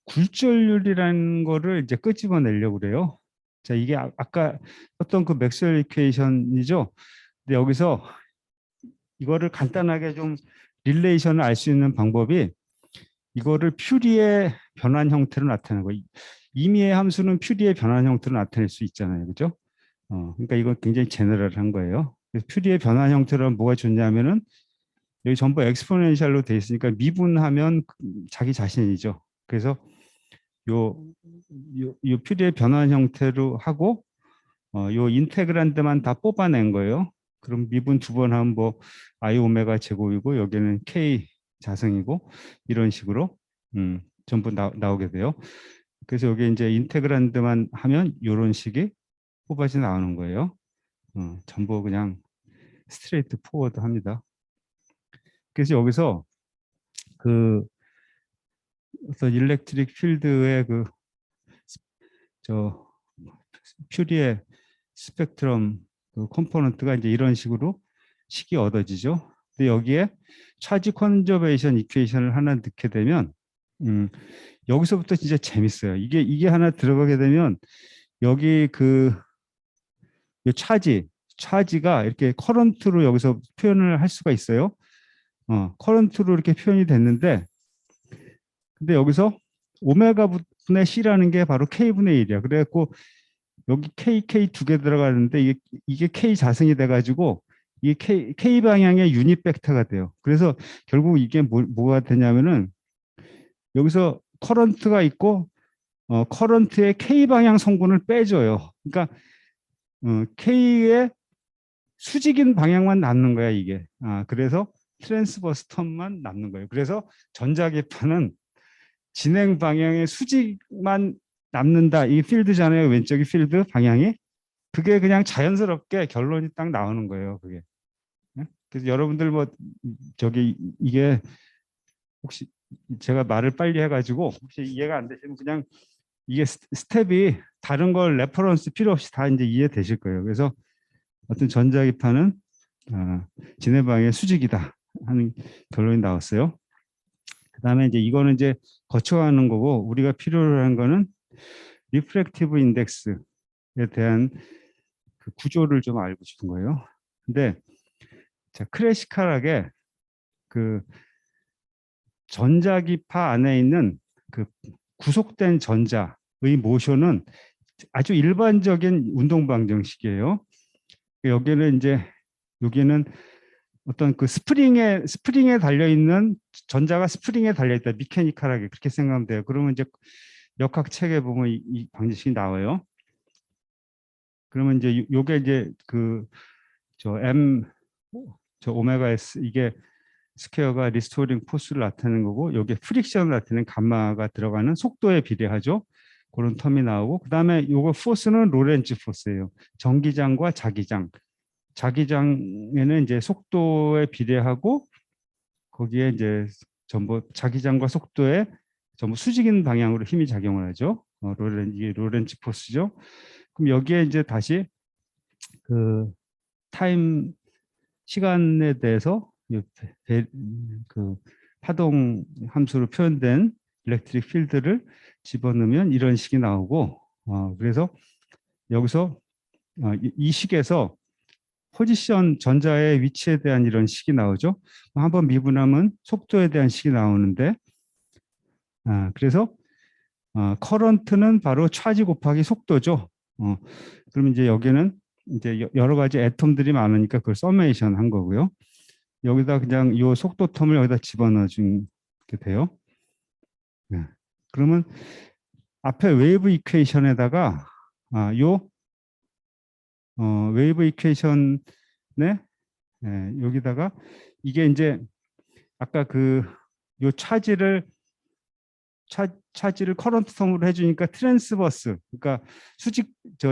굴절률이라는 거를 이제 끄집어내려고 그래요. 자, 이게 아까 어떤 그 맥스웰 이퀘이션이죠. 근데 여기서 이거를 간단하게 좀 릴레이션을 알 수 있는 방법이 이거를 퓨리의 변환 형태로 나타내는 거예요. 임의의 함수는 퓨리의 변환 형태로 나타낼 수 있잖아요. 그죠? 그러니까 이건 굉장히 제너럴한 거예요. 그래서 퓨리의 변환 형태로 뭐가 좋냐면은 여기 전부 엑스포넨셜로 돼 있으니까 미분하면 자기 자신이죠. 그래서 요 퓨리의 변환 형태로 하고 요 인테그란드만 다 뽑아낸 거예요. 그럼 미분 두 번 하면 뭐 I 오메가 제곱이고 여기는 K 자승이고 이런 식으로 전부 나오게 돼요. 그래서 여기 이제 인테그란드만 하면 이런 식이 뽑아져 나오는 거예요. 전부 그냥 스트레이트 포워드 합니다. 그래서 여기서 그 어떤 일렉트릭 필드의 저 퓨리의 스펙트럼 그 컴포넌트가 이제 이런 식으로 식이 얻어지죠. 근데 여기에 차지 컨저베이션 이퀘이션을 하나 넣게 되면 여기서부터 진짜 재밌어요. 이게 하나 들어가게 되면 여기 이 차지가 이렇게 커런트로 여기서 표현을 할 수가 있어요. 커런트로 이렇게 표현이 됐는데 근데 여기서 오메가 분의 C라는 게 바로 K분의 1이야. 그래갖고 여기 K 두 개 들어가는데 이게 K 자승이 돼가지고 이게 K 방향의 유닛 벡터가 돼요. 그래서 결국 이게 뭐가 되냐면은 여기서 커런트가 있고 커런트의 K 방향 성분을 빼줘요. 그러니까 K의 수직인 방향만 남는 거야 이게. 그래서 트랜스버스 텀만 남는 거예요. 그래서 전자기파는 진행 방향의 수직만 남는다. 이 필드잖아요. 왼쪽이 필드 방향이. 그게 그냥 자연스럽게 결론이 딱 나오는 거예요. 그게. 그래서 여러분들 뭐 저기 이게 혹시 제가 말을 빨리 해가지고 혹시 이해가 안 되시면 그냥 이게 스텝이 다른 걸 레퍼런스 필요 없이 다 이제 이해되실 거예요. 그래서 어떤 전자기파는 진행 방향의 수직이다 하는 결론이 나왔어요. 그다음에 이제 이거는 이제 거쳐가는 거고 우리가 필요로 하는 거는 리프렉티브 인덱스에 대한 그 구조를 좀 알고 싶은 거예요. 근데 자, 클래시컬하게 그 전자기파 안에 있는 그 구속된 전자의 모션은 아주 일반적인 운동 방정식이에요. 여기는 어떤 그 스프링에 달려 있는 전자가 스프링에 달려 있다. 미케니컬하게 그렇게 생각하면 돼요. 그러면 이제 역학 책에 보면 이 방정식이 나와요. 그러면 이제 요게 이제 저 오메가 S 이게 스퀘어가 리스토링 포스를 나타내는 거고 여기에 프릭션을 나타내는 감마가 들어가는 속도에 비례하죠. 그런 텀이 나오고 그다음에 요거 포스는 로렌츠 포스예요. 전기장과 자기장. 자기장에는 이제 속도에 비례하고 거기에 이제 전부 자기장과 속도에 전부 수직인 방향으로 힘이 작용을 하죠. 이게 로렌츠 포스죠. 그럼 여기에 이제 다시 그 타임 시간에 대해서 그 파동 함수로 표현된 일렉트릭 필드를 집어넣으면 이런 식이 나오고 그래서 여기서 이 식에서 포지션 전자의 위치에 대한 이런 식이 나오죠. 한번 미분하면 속도에 대한 식이 나오는데 그래서 커런트는 바로 차지 곱하기 속도죠. 그러면 이제 여기는 이제 여러 가지 애톰들이 많으니까 그걸 서메이션 한 거고요. 여기다 그냥 이 속도 텀을 여기다 집어넣어 주게 돼요. 그러면 앞에 웨이브 이퀘이션에다가 웨이브 이퀘이션에 여기다가 이게 이제 아까 요 차지를 커런트 텀으로 해주니까 트랜스버스, 그러니까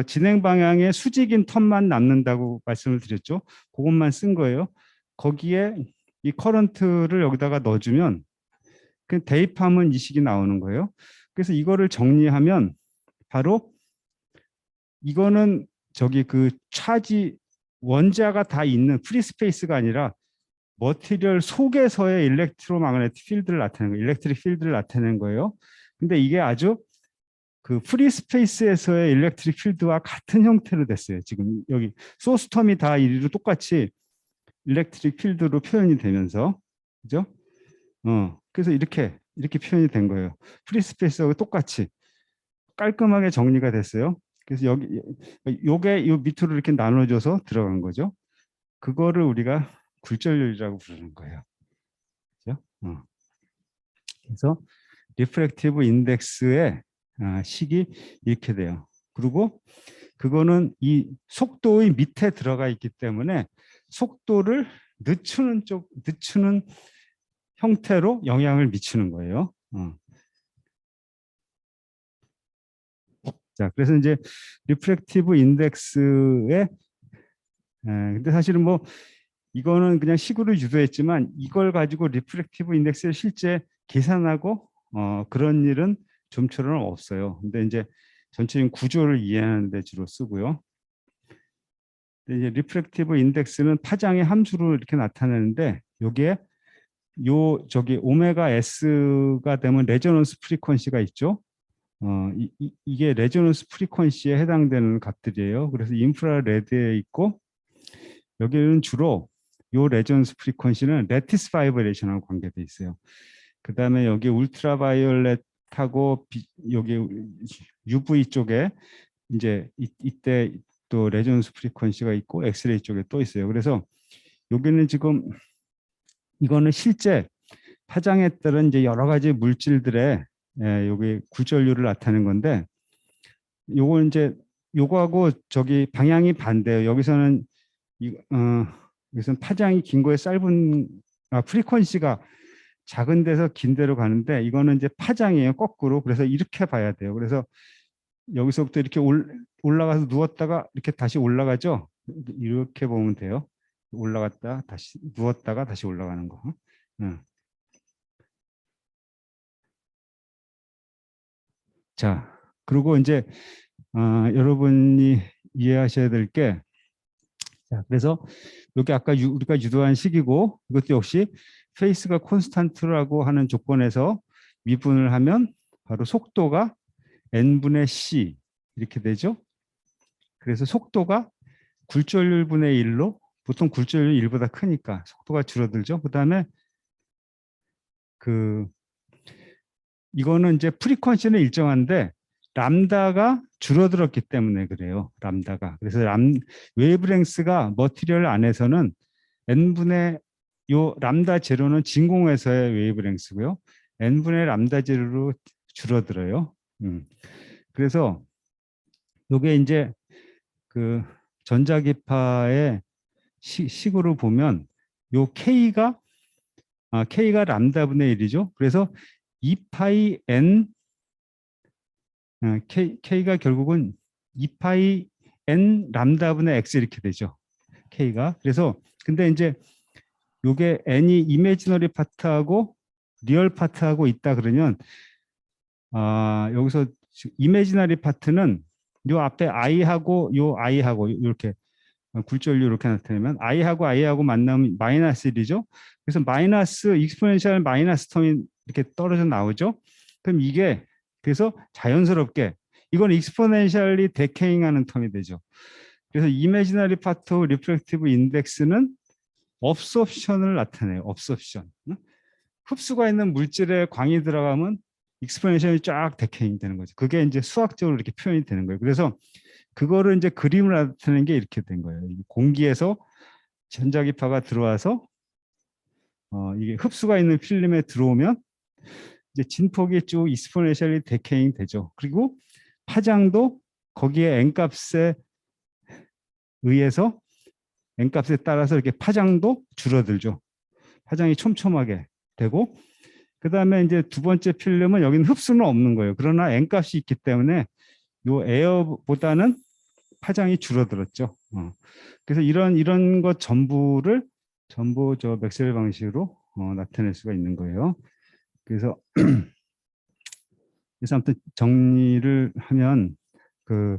진행 방향의 수직인 텀만 남는다고 말씀을 드렸죠. 그것만 쓴 거예요. 거기에 이 커런트를 여기다가 넣어주면 그 대입하면 이 식이 나오는 거예요. 그래서 이거를 정리하면 바로 이거는 차지 원자가 다 있는 프리스페이스가 아니라 머티리얼 속에서의 일렉트로마그네틱 필드를 나타내는 거예요. 일렉트릭 필드를 나타내는 거예요. 근데 이게 아주 프리스페이스에서의 일렉트릭 필드와 같은 형태로 됐어요. 지금 여기 소스 텀이 다 이리로 똑같이 일렉트릭 필드로 표현이 되면서, 그죠? 그래서 이렇게 표현이 된 거예요. 프리스페이스하고 똑같이 깔끔하게 정리가 됐어요. 그래서 요게 요 밑으로 이렇게 나눠져서 들어간 거죠. 그거를 우리가 굴절율이라고 부르는 거예요. 그죠? 그래서 리프렉티브 인덱스의 식이 이렇게 돼요. 그리고 그거는 이 속도의 밑에 들어가 있기 때문에 속도를 늦추는 형태로 영향을 미치는 거예요. 자, 그래서 이제 리프렉티브 인덱스의 근데 사실은 뭐 이거는 그냥 식으로 유도했지만 이걸 가지고 리프렉티브 인덱스를 실제 계산하고 그런 일은 좀처럼 없어요. 근데 이제 전체적인 구조를 이해하는 데 주로 쓰고요. 근데 이제 리프렉티브 인덱스는 파장의 함수로 이렇게 나타내는데 여기에 오메가 S가 되면 레저넌스 프리퀀시가 있죠. 이게 레저넌스 프리퀀시에 해당되는 값들이에요. 그래서 인프라레드에 있고 여기는 주로 요 레저넌스 프리퀀시는 레티스 바이브레이션하고 관계돼 있어요. 그 다음에 여기 울트라바이올렛하고 여기 UV 쪽에 이제 이때 또 레저넌스 프리퀀시가 있고 엑스레이 쪽에 또 있어요. 그래서 여기는 지금 이거는 실제 파장에 따른 이제 여러 가지 물질들의 여기 굴절률을 나타내는 건데 요거 이제 요거하고 저기 방향이 반대예요. 여기서는 여기서는 파장이 긴 거에 프리퀀시가 작은 데서 긴 데로 가는데 이거는 이제 파장이에요. 거꾸로. 그래서 이렇게 봐야 돼요. 그래서 여기서부터 이렇게 올라가서 누웠다가 이렇게 다시 올라가죠. 이렇게 보면 돼요. 올라갔다 다시 누웠다가 다시 올라가는 거. 자, 그리고 이제 여러분이 이해하셔야 될 게, 자, 그래서 여기 아까 우리가 유도한 식이고 이것도 역시 페이스가 콘스탄트라고 하는 조건에서 미분을 하면 바로 속도가 n분의 c 이렇게 되죠. 그래서 속도가 굴절율 분의 1로 보통 굴절율이 1보다 크니까 속도가 줄어들죠. 그다음에 이거는 이제 프리퀀시는 일정한데 람다가 줄어들었기 때문에 그래요. 람다가. 그래서 웨이브랭스가 머티리얼 안에서는 n분의 요 람다 제로는 진공에서의 웨이브랭스고요. n분의 람다 제로로 줄어들어요. 그래서 요게 이제 전자기파의 식으로 보면 요 K가 람다분의 1이죠. 그래서 2파이 n K가 결국은 2파이 n 람다분의 x 이렇게 되죠. K가. 그래서 근데 이제 요게 n이 이미지너리 파트하고 리얼 파트하고 있다 그러면 여기서 이미지너리 파트는 요 앞에 i하고 요 i하고 이렇게 굴절률 이렇게 나타내면 i하고 만나면 마이너스 1이죠. 그래서 마이너스 익스포넨셜 마이너스 텀이 이렇게 떨어져 나오죠. 그럼 이게 그래서 자연스럽게 이건 익스포넨셜리 데케잉하는 텀이 되죠. 그래서 이미지너리 파트 리프렉티브 인덱스는 업소션을 나타내요. 업소션. 흡수가 있는 물질에 광이 들어가면 익스포넨셜이 쫙 데케잉 되는 거죠. 그게 이제 수학적으로 이렇게 표현이 되는 거예요. 그래서 그거를 이제 그림을 나타내는 게 이렇게 된 거예요. 공기에서 전자기파가 들어와서 이게 흡수가 있는 필름에 들어오면 이제 진폭이 쭉 익스포넨셜리 데케잉 되죠. 그리고 파장도 거기에 n값에 의해서 n값에 따라서 이렇게 파장도 줄어들죠. 파장이 촘촘하게 되고, 그 다음에 이제 두 번째 필름은 여기는 흡수는 없는 거예요. 그러나 n값이 있기 때문에 요 에어보다는 파장이 줄어들었죠. 그래서 이런 것 전부 저 맥스웰 방식으로 나타낼 수가 있는 거예요. 그래서 아무튼 정리를 하면 그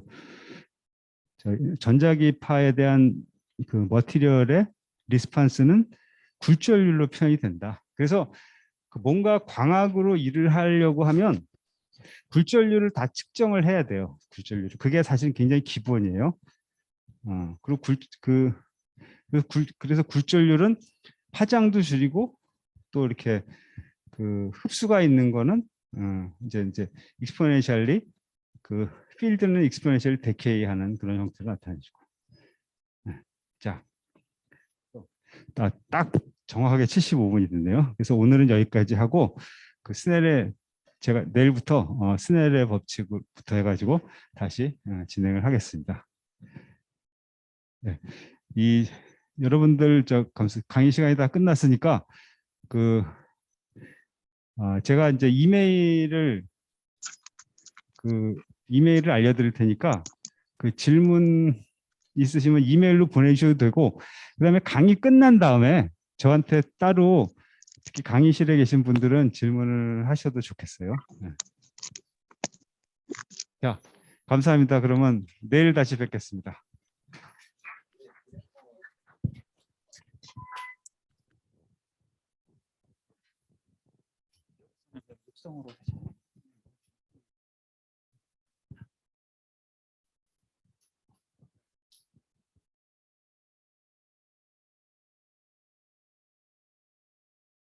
전자기파에 대한 그 머티리얼의 리스판스는 굴절율로 표현이 된다. 그래서 그 뭔가 광학으로 일을 하려고 하면 굴절율을 다 측정을 해야 돼요. 굴절율. 그게 사실 굉장히 기본이에요. 그리고 그래서 굴절률은 파장도 줄이고 또 이렇게 그 흡수가 있는 거는 이제 익스포넨셜리 그 필드는 익스포넨셜리 데케이 하는 그런 형태로 나타내주고. 자, 딱 정확하게 75분이 됐네요. 그래서 오늘은 여기까지 하고 그 스넬의 제가 내일부터 스넬의 법칙부터 해가지고 다시 진행을 하겠습니다. 네. 여러분들 강의 시간이 다 끝났으니까 제가 이제 이메일을 알려드릴 테니까 그 질문 있으시면 이메일로 보내주셔도 되고, 그다음에 강의 끝난 다음에 저한테 따로 특히 강의실에 계신 분들은 질문을 하셔도 좋겠어요. 네. 자, 감사합니다. 그러면 내일 다시 뵙겠습니다. 육성으로